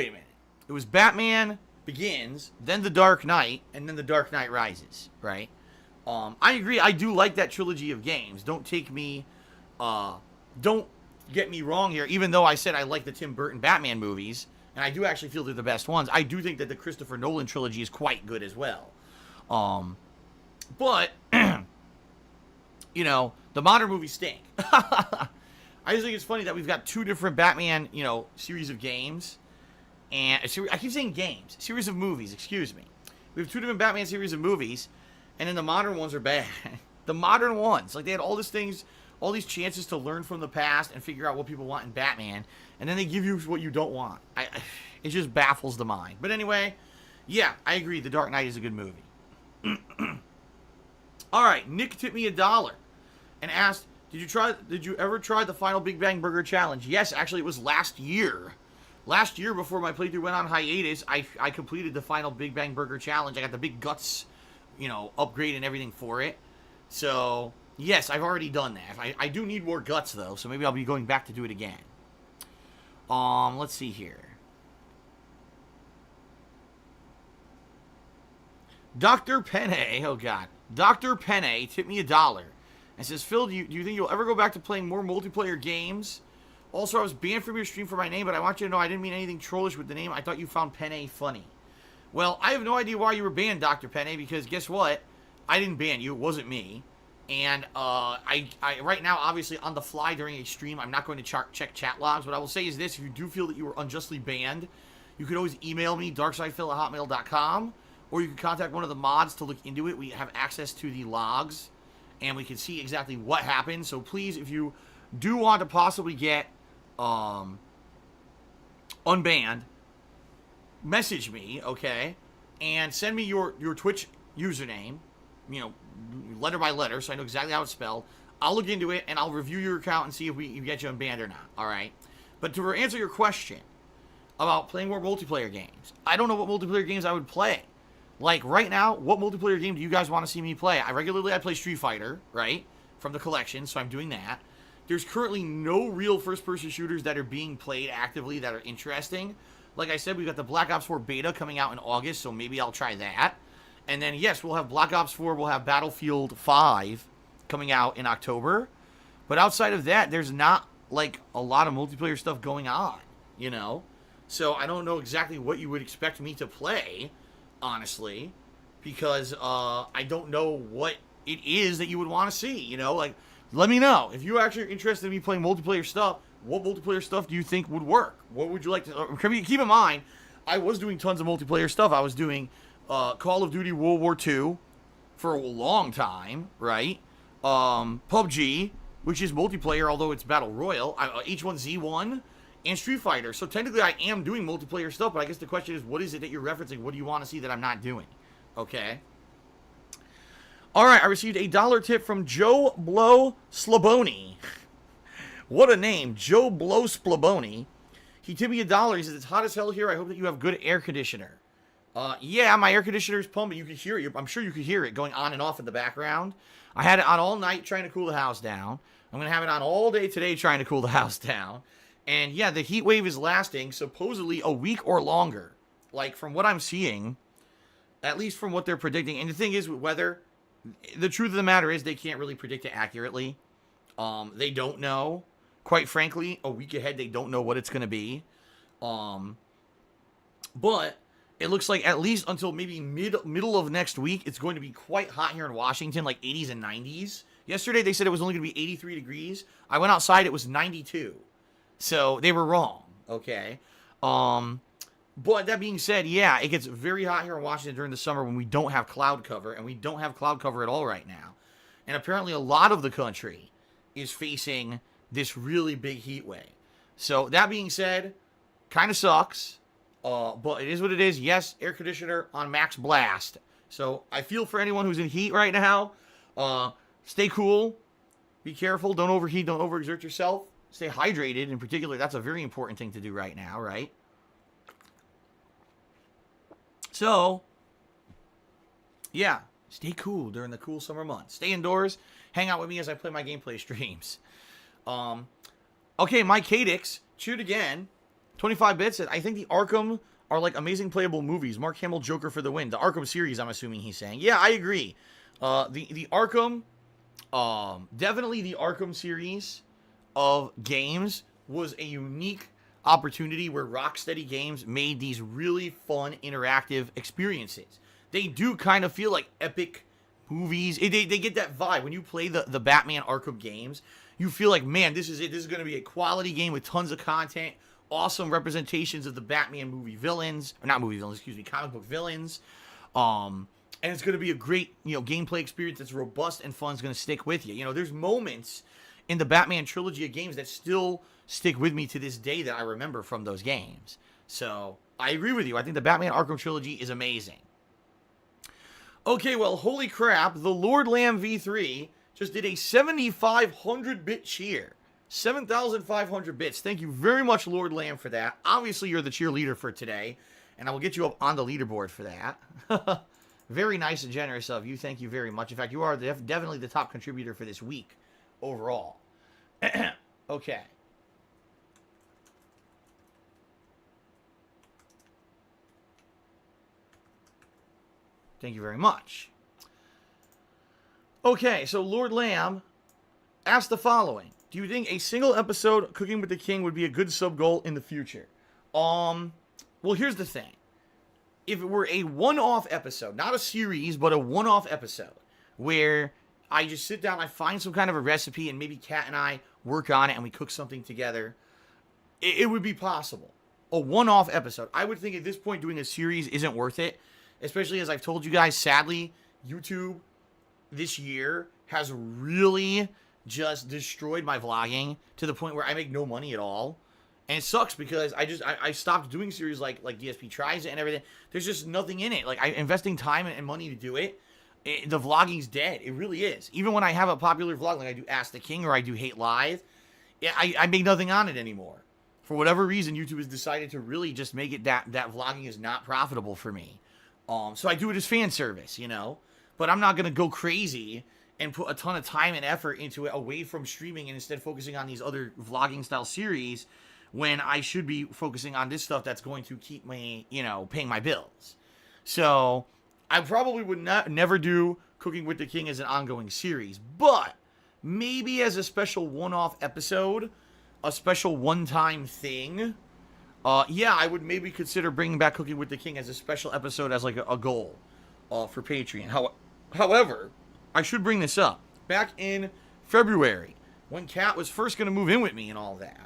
Speaker 1: a minute. It was Batman Begins, then The Dark Knight, and then The Dark Knight Rises, right? I agree. I do like that trilogy of games. Don't get me wrong here. Even though I said I like the Tim Burton Batman movies, And I do actually feel they're the best ones. I do think that the Christopher Nolan trilogy is quite good as well. But, you know, the modern movies stink. I just think it's funny that we've got two different Batman, you know, series of games. And I keep saying games. Series of movies, excuse me. We have two different Batman series of movies. And then the modern ones are bad. The modern ones. Like, they had all these things, all these chances to learn from the past and figure out what people want in Batman. And then they give you what you don't want. It just baffles the mind. But anyway, yeah, I agree. The Dark Knight is a good movie. All right, Nick tipped me $1 and asked, did you ever try the final Big Bang Burger Challenge? Yes, actually, it was last year. Last year, before my playthrough went on hiatus, I completed the final Big Bang Burger Challenge. I got the big guts, you know, upgrade and everything for it. So, yes, I've already done that. I do need more guts, though, so maybe I'll be going back to do it again. Let's see here. Dr. Penne, oh god. Dr. Penne tipped me $1 and says, Phil, do you think you'll ever go back to playing more multiplayer games? Also, I was banned from your stream for my name, but I want you to know I didn't mean anything trollish with the name. I thought you found Penne funny. Well, I have no idea why you were banned, Dr. Penne, because guess what? I didn't ban you. It wasn't me. And I right now, obviously, on the fly during a stream, I'm not going to check chat logs. What I will say is this. If you do feel that you were unjustly banned, you can always email me, darksidephil@hotmail.com. Or you can contact one of the mods to look into it. We have access to the logs, and we can see exactly what happened. So please, if you do want to possibly get unbanned, message me, okay? And send me your Twitch username, you know, letter by letter, so I know exactly how it's spelled. I'll look into it, and I'll review your account and see if we get you unbanned or not, all right? But to answer your question about playing more multiplayer games, I don't know what multiplayer games I would play. Like, right now, what multiplayer game do you guys want to see me play? I play Street Fighter, right? From the collection, so I'm doing that. There's currently no real first-person shooters that are being played actively that are interesting. Like I said, we've got the Black Ops 4 beta coming out in August, so maybe I'll try that. And then, yes, we'll have Black Ops 4, we'll have Battlefield 5 coming out in October. But outside of that, there's not, like, a lot of multiplayer stuff going on, you know? So I don't know exactly what you would expect me to play, honestly, because I don't know what it is that you would want to see, you know? Like, let me know. If you're actually interested in me playing multiplayer stuff, what multiplayer stuff do you think would work? What would you like to... Keep in mind, I was doing tons of multiplayer stuff. I was doing Call of Duty World War II for a long time, right? PUBG, which is multiplayer, although it's Battle Royale. H1Z1, and Street Fighter. So technically I am doing multiplayer stuff, but I guess the question is, what is it that you're referencing? What do you want to see that I'm not doing? Okay. All right, I received $1 tip from Joe Blow Slaboni. What a name, Joe Blow Splaboni. He tipped me $1. He says, it's hot as hell here. I hope that you have good air conditioner. Yeah, my air conditioner is pumping. You can hear it. I'm sure you could hear it going on and off in the background. I had it on all night trying to cool the house down. I'm going to have it on all day today trying to cool the house down. And yeah, the heat wave is lasting supposedly a week or longer. Like, from what I'm seeing, at least from what they're predicting. And the thing is with weather, the truth of the matter is they can't really predict it accurately. They don't know. Quite frankly, a week ahead, they don't know what it's going to be. But it looks like at least until maybe middle of next week, it's going to be quite hot here in Washington, like 80s and 90s. Yesterday, they said it was only going to be 83 degrees. I went outside, it was 92. So they were wrong, okay? But that being said, yeah, it gets very hot here in Washington during the summer when we don't have cloud cover, and we don't have cloud cover at all right now. And apparently a lot of the country is facing this really big heat wave. So that being said, kind of sucks, but it is what it is. Yes, air conditioner on max blast. So I feel for anyone who's in heat right now. Stay cool. Be careful. Don't overheat. Don't overexert yourself. Stay hydrated in particular. That's a very important thing to do right now, right? So, yeah, stay cool during the cool summer months. Stay indoors. Hang out with me as I play my gameplay streams. Okay, Mike Cadix, chewed again. 25 bits. I think the Arkham are like amazing playable movies. Mark Hamill, Joker for the win. The Arkham series, I'm assuming he's saying. Yeah, I agree. The Arkham, definitely the Arkham series of games was a unique opportunity where Rocksteady Games made these really fun interactive experiences. They do kind of feel like epic movies. They get that vibe. When you play the Batman Arkham games, you feel like, man, this is it. This is going to be a quality game with tons of content, awesome representations of the Batman movie villains, or not movie villains, excuse me, comic book villains. And it's going to be a great, gameplay experience that's robust and fun. Is going to stick with you. There's moments in the Batman trilogy of games that still stick with me to this day that I remember from those games. So I agree with you. I think the Batman Arkham trilogy is amazing. Okay, well, holy crap, the Lord Lamb V3 just did a 7,500 bit cheer. 7,500 bits. Thank you very much, Lord Lamb, for that. Obviously, you're the cheerleader for today, and I will get you up on the leaderboard for that. Very nice and generous of you. Thank you very much. In fact, you are definitely the top contributor for this week overall. Okay. Thank you very much. Okay, so Lord Lamb asked the following. Do you think a single episode Cooking with the King would be a good sub goal in the future? Well, here's the thing. If it were a one-off episode, not a series, but a one-off episode, where I just sit down, I find some kind of a recipe, and maybe Kat and I work on it, and we cook something together, it would be possible. A one-off episode. I would think at this point doing a series isn't worth it, especially as I've told you guys, sadly, YouTube this year has really just destroyed my vlogging to the point where I make no money at all. And it sucks because I stopped doing series like DSP tries it and everything. There's just nothing in it. Like, I'm investing time and money to do it. The vlogging's dead. It really is. Even when I have a popular vlog, like I do Ask the King or I do Hate Live, I make nothing on it anymore. For whatever reason, YouTube has decided to really just make it that vlogging is not profitable for me. So I do it as fan service, But I'm not going to go crazy and put a ton of time and effort into it away from streaming and instead focusing on these other vlogging style series when I should be focusing on this stuff that's going to keep me, paying my bills. So I probably would never do Cooking with the King as an ongoing series, but maybe as a special one-off episode, a special one-time thing. Yeah, I would maybe consider bringing back Cooking with the King as a special episode as like a goal for Patreon. However, I should bring this up. Back in February, when Kat was first going to move in with me and all that,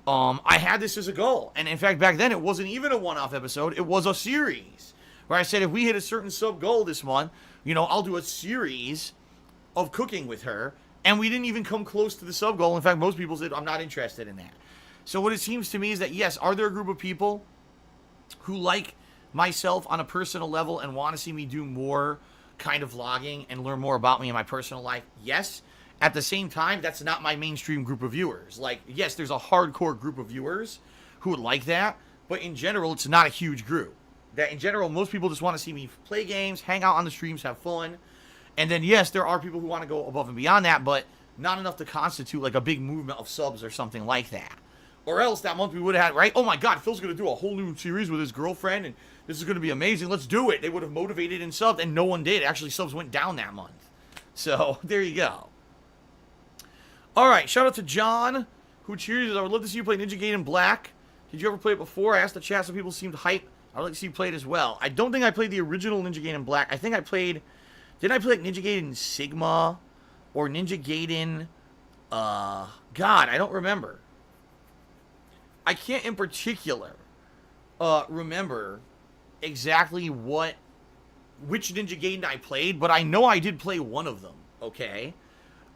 Speaker 1: I had this as a goal. And in fact, back then, it wasn't even a one-off episode. It was a series where I said if we hit a certain sub goal this month, I'll do a series of cooking with her. And we didn't even come close to the sub goal. In fact, most people said, I'm not interested in that. So what it seems to me is that, yes, are there a group of people who like myself on a personal level and want to see me do more kind of vlogging and learn more about me and my personal life? Yes. At the same time, that's not my mainstream group of viewers. Like, yes, there's a hardcore group of viewers who would like that, but in general, it's not a huge group. That in general, most people just want to see me play games, hang out on the streams, have fun. And then, yes, there are people who want to go above and beyond that, but not enough to constitute like a big movement of subs or something like that. Or else that month we would have had, right? Oh my God, Phil's going to do a whole new series with his girlfriend, and this is going to be amazing. Let's do it. They would have motivated and subbed, and no one did. Actually, subs went down that month. So, there you go. All right, shout out to John, who cheers. I would love to see you play Ninja Gaiden Black. Did you ever play it before? I asked the chat, some people seemed hype. I would like to see you play it as well. I don't think I played the original Ninja Gaiden Black. I think I played... Didn't I play like Ninja Gaiden Sigma? Or Ninja Gaiden... God, I don't remember. I can't in particular remember exactly which Ninja Gaiden I played, but I know I did play one of them, okay?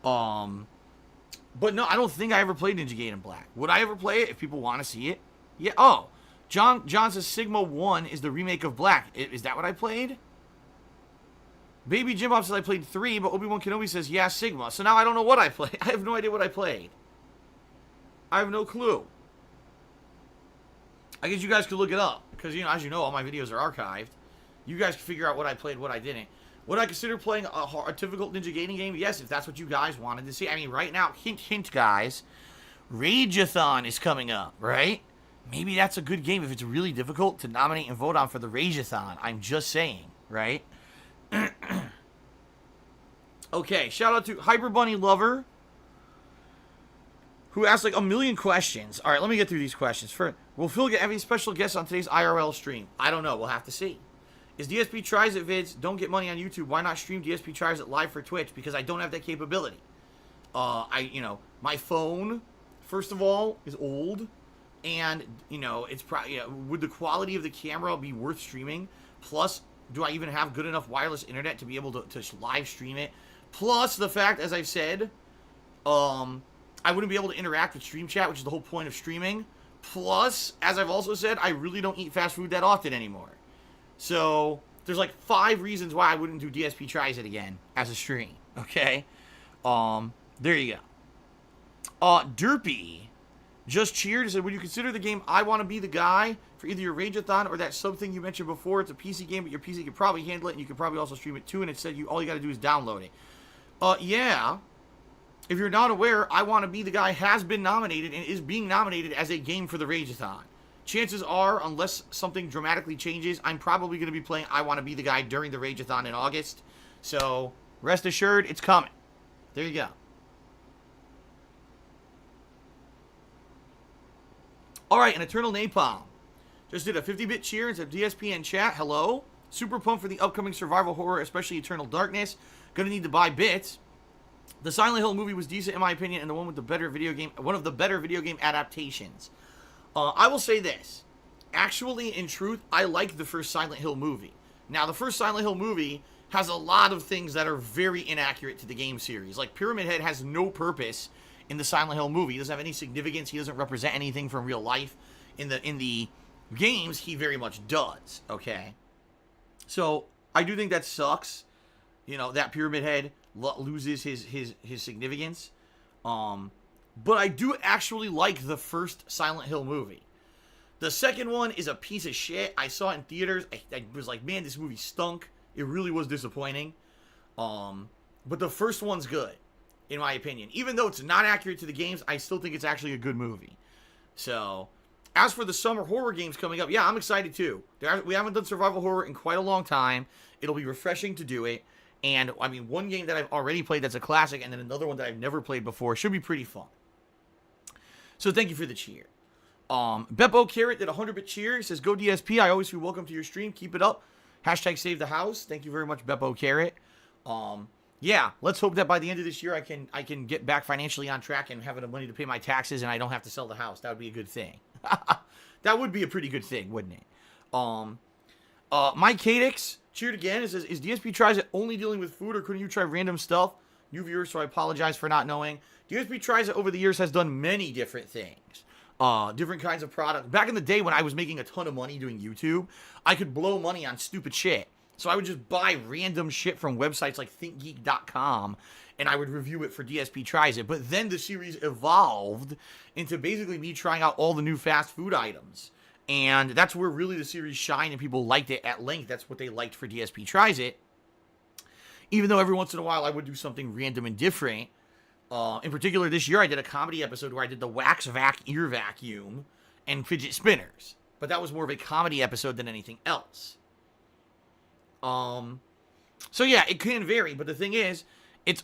Speaker 1: But no, I don't think I ever played Ninja Gaiden Black. Would I ever play it if people want to see it? Yeah. Oh, John says Sigma 1 is the remake of Black. Is that what I played? Baby Jim Bob says I played 3, but Obi-Wan Kenobi says, yeah, Sigma. So now I don't know what I played. I have no idea what I played. I have no clue. I guess you guys could look it up. Because, as you know, all my videos are archived. You guys can figure out what I played, what I didn't. Would I consider playing a difficult Ninja Gaiden game? Yes, if that's what you guys wanted to see. I mean, right now, hint, hint, guys, Rageathon is coming up, right? Maybe that's a good game if it's really difficult to nominate and vote on for the Rageathon. I'm just saying, right? Okay, shout out to Hyper Bunny Lover, who asked like a million questions. All right, let me get through these questions. First, will Phil get any special guests on today's IRL stream? I don't know. We'll have to see. Is DSP Tries It vids don't get money on YouTube? Why not stream DSP Tries It live for Twitch? Because I don't have that capability. My phone, first of all, is old, and it's probably would the quality of the camera be worth streaming? Plus, do I even have good enough wireless internet to be able to live stream it? Plus, the fact, as I've said, I wouldn't be able to interact with stream chat, which is the whole point of streaming. Plus, as I've also said, I really don't eat fast food that often anymore. So, there's like 5 reasons why I wouldn't do DSP Tries It again as a stream. Okay? There you go. Derpy just cheered and said, would you consider the game I Want to Be the Guy for either your Rageathon or that sub thing you mentioned before? It's a PC game, but your PC could probably handle it, and you could probably also stream it too, and it said all you got to do is download it. Yeah. If you're not aware, I Want to Be the Guy has been nominated and is being nominated as a game for the Rageathon. Chances are, unless something dramatically changes, I'm probably going to be playing I Want to Be the Guy during the Rageathon in August. So, rest assured, it's coming. There you go. Alright, an Eternal Napalm just did a 50-bit cheer and said DSP in chat. Hello. Super pumped for the upcoming survival horror, especially Eternal Darkness. Gonna need to buy bits. The Silent Hill movie was decent in my opinion, and the one with the better video game, one of the better video game adaptations. I will say this. Actually, in truth, I like the first Silent Hill movie. Now, the first Silent Hill movie has a lot of things that are very inaccurate to the game series. Like, Pyramid Head has no purpose in the Silent Hill movie. He doesn't have any significance. He doesn't represent anything from real life. In the games, he very much does, okay? So, I do think that sucks. That Pyramid Head loses his significance. But I do actually like the first Silent Hill movie. The second one is a piece of shit. I saw it in theaters. I was like, man, this movie stunk. It really was disappointing. But the first one's good, in my opinion. Even though it's not accurate to the games, I still think it's actually a good movie. So, as for the summer horror games coming up, yeah, I'm excited too. We haven't done survival horror in quite a long time. It'll be refreshing to do it. And, I mean, one game that I've already played that's a classic, and then another one that I've never played before. Should be pretty fun. So, thank you for the cheer. Beppo Carrot did a 100-bit cheer. He says, go DSP. I always feel welcome to your stream. Keep it up. Hashtag save the house. Thank you very much, Beppo Carrot. Yeah, let's hope that by the end of this year, I can get back financially on track and have enough money to pay my taxes, and I don't have to sell the house. That would be a good thing. That would be a pretty good thing, wouldn't it? Mike Cadix cheered again. It says, is DSP Tries It only dealing with food, or couldn't you try random stuff? New viewers, so I apologize for not knowing. DSP Tries It over the years has done many different things. Different kinds of products. Back in the day when I was making a ton of money doing YouTube, I could blow money on stupid shit. So I would just buy random shit from websites like thinkgeek.com, and I would review it for DSP Tries It. But then the series evolved into basically me trying out all the new fast food items. And that's where really the series shined and people liked it at length. That's what they liked for DSP Tries It. Even though every once in a while I would do something random and different. In particular, this year I did a comedy episode where I did the wax vac ear vacuum and fidget spinners. But that was more of a comedy episode than anything else. So yeah, it can vary, but the thing is,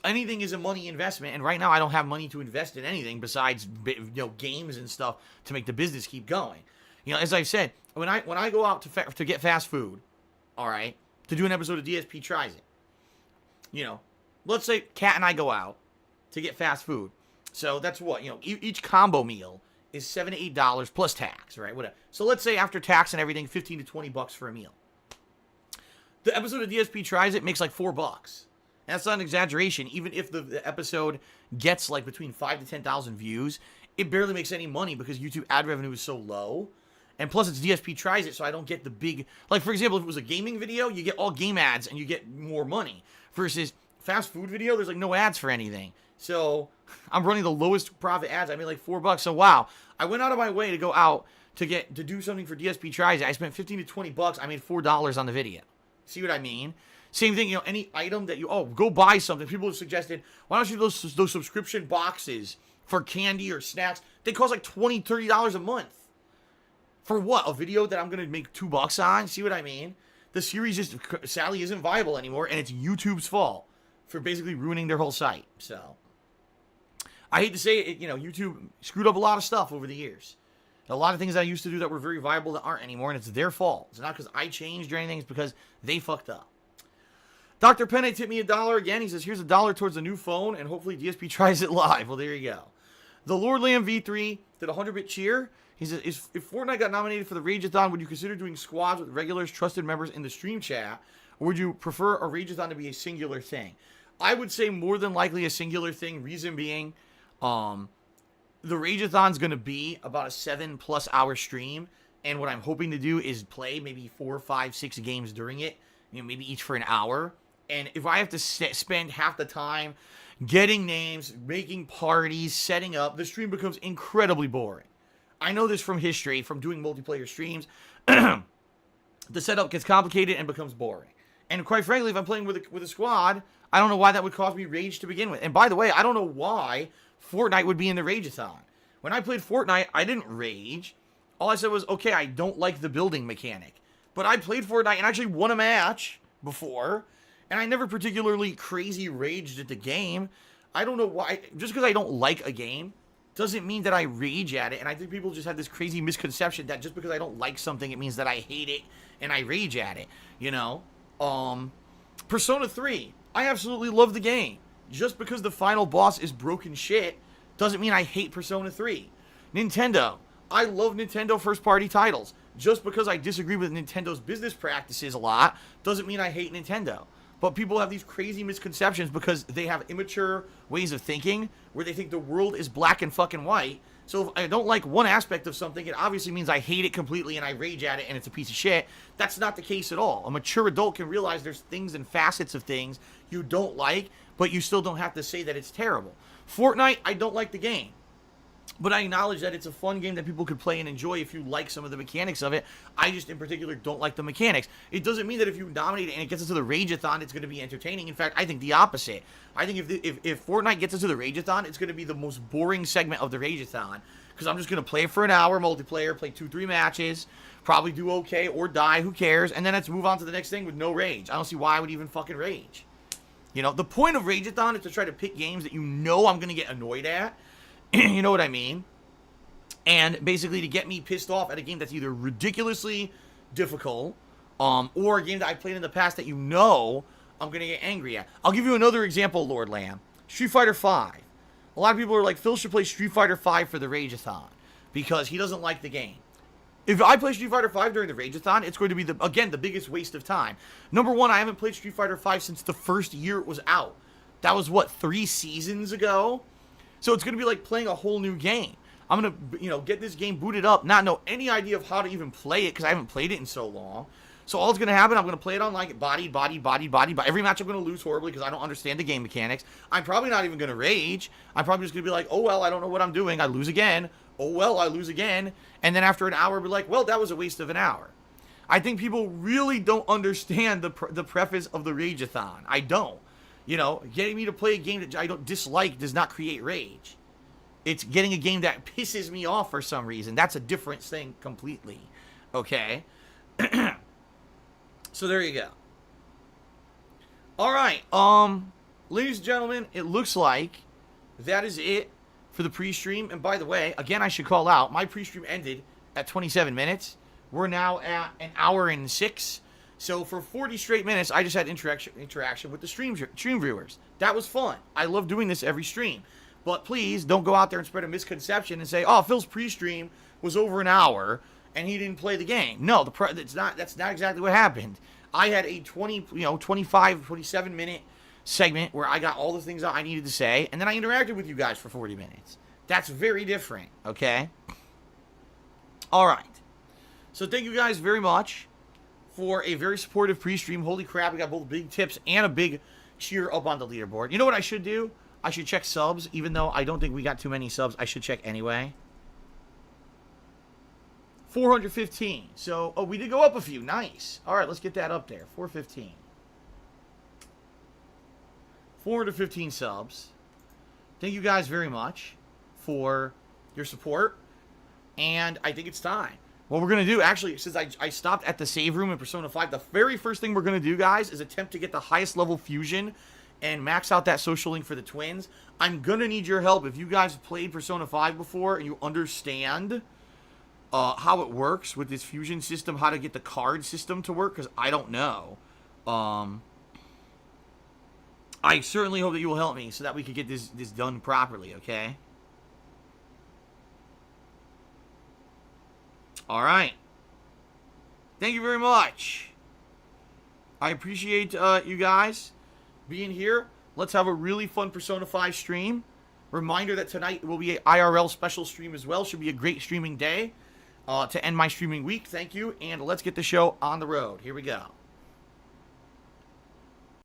Speaker 1: anything is a money investment, and right now I don't have money to invest in anything besides games and stuff to make the business keep going. As I've said, when I go out to get fast food, all right, to do an episode of DSP Tries It, let's say Kat and I go out to get fast food. So that's what, each combo meal is $7 to $8 plus tax, right? Whatever. So let's say after tax and everything, $15 to $20 for a meal. The episode of DSP Tries It makes like $4. And that's not an exaggeration. Even if the episode gets like between 5 to 10,000 views, it barely makes any money because YouTube ad revenue is so low. And plus it's DSP Tries It, so I don't get the big, like for example, if it was a gaming video, you get all game ads and you get more money. Versus fast food video, there's like no ads for anything. So I'm running the lowest profit ads. I made like $4. So wow, I went out of my way to go out to do something for DSP Tries It. I spent 15 to $20. I made $4 on the video. See what I mean? Same thing, any item that go buy something. People have suggested, why don't you do those subscription boxes for candy or snacks? They cost like $20, $30 a month. For what? A video that I'm going to make $2 on? See what I mean? The series just sadly isn't viable anymore, and it's YouTube's fault for basically ruining their whole site. So, I hate to say it, YouTube screwed up a lot of stuff over the years. A lot of things I used to do that were very viable that aren't anymore, and it's their fault. It's not because I changed or anything. It's because they fucked up. Dr. Penne tipped me $1 again. He says, here's $1 towards a new phone, and hopefully DSP tries it live. Well, there you go. The Lord Lamb V3 did a 100-bit cheer. He says, if Fortnite got nominated for the Rageathon, would you consider doing squads with regulars, trusted members in the stream chat, or would you prefer a Rageathon to be a singular thing? I would say more than likely a singular thing, reason being, the Rageathon's going to be about a 7+ hour stream, and what I'm hoping to do is play maybe 4, 5, 6 games during it, maybe each for an hour. And if I have to spend half the time getting names, making parties, setting up, the stream becomes incredibly boring. I know this from history, from doing multiplayer streams. The setup gets complicated and becomes boring. And quite frankly, if I'm playing with a squad, I don't know why that would cause me rage to begin with. And by the way, I don't know why Fortnite would be in the Rageathon. When I played Fortnite, I didn't rage. All I said was, okay, I don't like the building mechanic. But I played Fortnite and actually won a match before, and I never particularly crazy raged at the game. I don't know why. Just because I don't like a game doesn't mean that I rage at it. And I think people just have this crazy misconception that just because I don't like something, it means that I hate it and I rage at it. Persona 3. I absolutely love the game. Just because the final boss is broken shit doesn't mean I hate Persona 3. Nintendo. I love Nintendo first-party titles. Just because I disagree with Nintendo's business practices a lot doesn't mean I hate Nintendo. But people have these crazy misconceptions because they have immature ways of thinking where they think the world is black and fucking white. So if I don't like one aspect of something, it obviously means I hate it completely and I rage at it and it's a piece of shit. That's not the case at all. A mature adult can realize there's things and facets of things you don't like, but you still don't have to say that it's terrible. Fortnite, I don't like the game. But I acknowledge that it's a fun game that people could play and enjoy if you like some of the mechanics of it. I just, in particular, don't like the mechanics. It doesn't mean that if you nominate it and it gets into the Rageathon, it's going to be entertaining. In fact, I think the opposite. I think if Fortnite gets into the Rageathon, it's going to be the most boring segment of the Rageathon. Because I'm just going to play it for an hour, multiplayer, play 2-3 matches, probably do okay or die, who cares, and then let's move on to the next thing with no rage. I don't see why I would even fucking rage. The point of Rageathon is to try to pick games that I'm going to get annoyed at. You know what I mean? And basically to get me pissed off at a game that's either ridiculously difficult, or a game that I played in the past that I'm going to get angry at. I'll give you another example, Lord Lamb. Street Fighter V. A lot of people are like, Phil should play Street Fighter V for the Rageathon because he doesn't like the game. If I play Street Fighter V during the Rageathon, it's going to be, the biggest waste of time. Number one, I haven't played Street Fighter V since the first year it was out. That was, 3 seasons ago? So it's going to be like playing a whole new game. I'm going to, get this game booted up, not know any idea of how to even play it because I haven't played it in so long. So all that's going to happen, I'm going to play it on like body. Every match I'm going to lose horribly because I don't understand the game mechanics. I'm probably not even going to rage. I'm probably just going to be like, oh, well, I don't know what I'm doing. I lose again. Oh, well, I lose again. And then after an hour, I'll be like, well, that was a waste of an hour. I think people really don't understand the preface of the Rageathon. I don't. Getting me to play a game that I don't dislike does not create rage. It's getting a game that pisses me off for some reason. That's a different thing completely. Okay? So there you go. All right. Ladies and gentlemen, it looks like that is it for the pre-stream. And by the way, again, I should call out, my pre-stream ended at 27 minutes. We're now at an hour and 6. So for 40 straight minutes, I just had interaction with the stream viewers. That was fun. I love doing this every stream. But please don't go out there and spread a misconception and say, oh, Phil's pre-stream was over an hour and he didn't play the game. No, that's not exactly what happened. I had a 25, 27 minute segment where I got all the things that I needed to say, and then I interacted with you guys for 40 minutes. That's very different, okay? All right. So thank you guys very much for a very supportive pre-stream. Holy crap, we got both big tips and a big cheer up on the leaderboard. You know what I should do? I should check subs, even though I don't think we got too many subs. I should check anyway. 415. So, we did go up a few. Nice. All right, let's get that up there. 415. 415 subs. Thank you guys very much for your support. And I think it's time. What we're going to do, actually, since I stopped at the save room in Persona 5, the very first thing we're going to do, guys, is attempt to get the highest level fusion and max out that social link for the twins. I'm going to need your help. If you guys have played Persona 5 before and you understand how it works with this fusion system, how to get the card system to work, because I don't know. I certainly hope that you will help me so that we can get this done properly, okay? All right. Thank you very much. I appreciate you guys being here. Let's have a really fun Persona 5 stream. Reminder that tonight will be an IRL special stream as well. Should be a great streaming day to end my streaming week. Thank you, and let's get the show on the road. Here we go.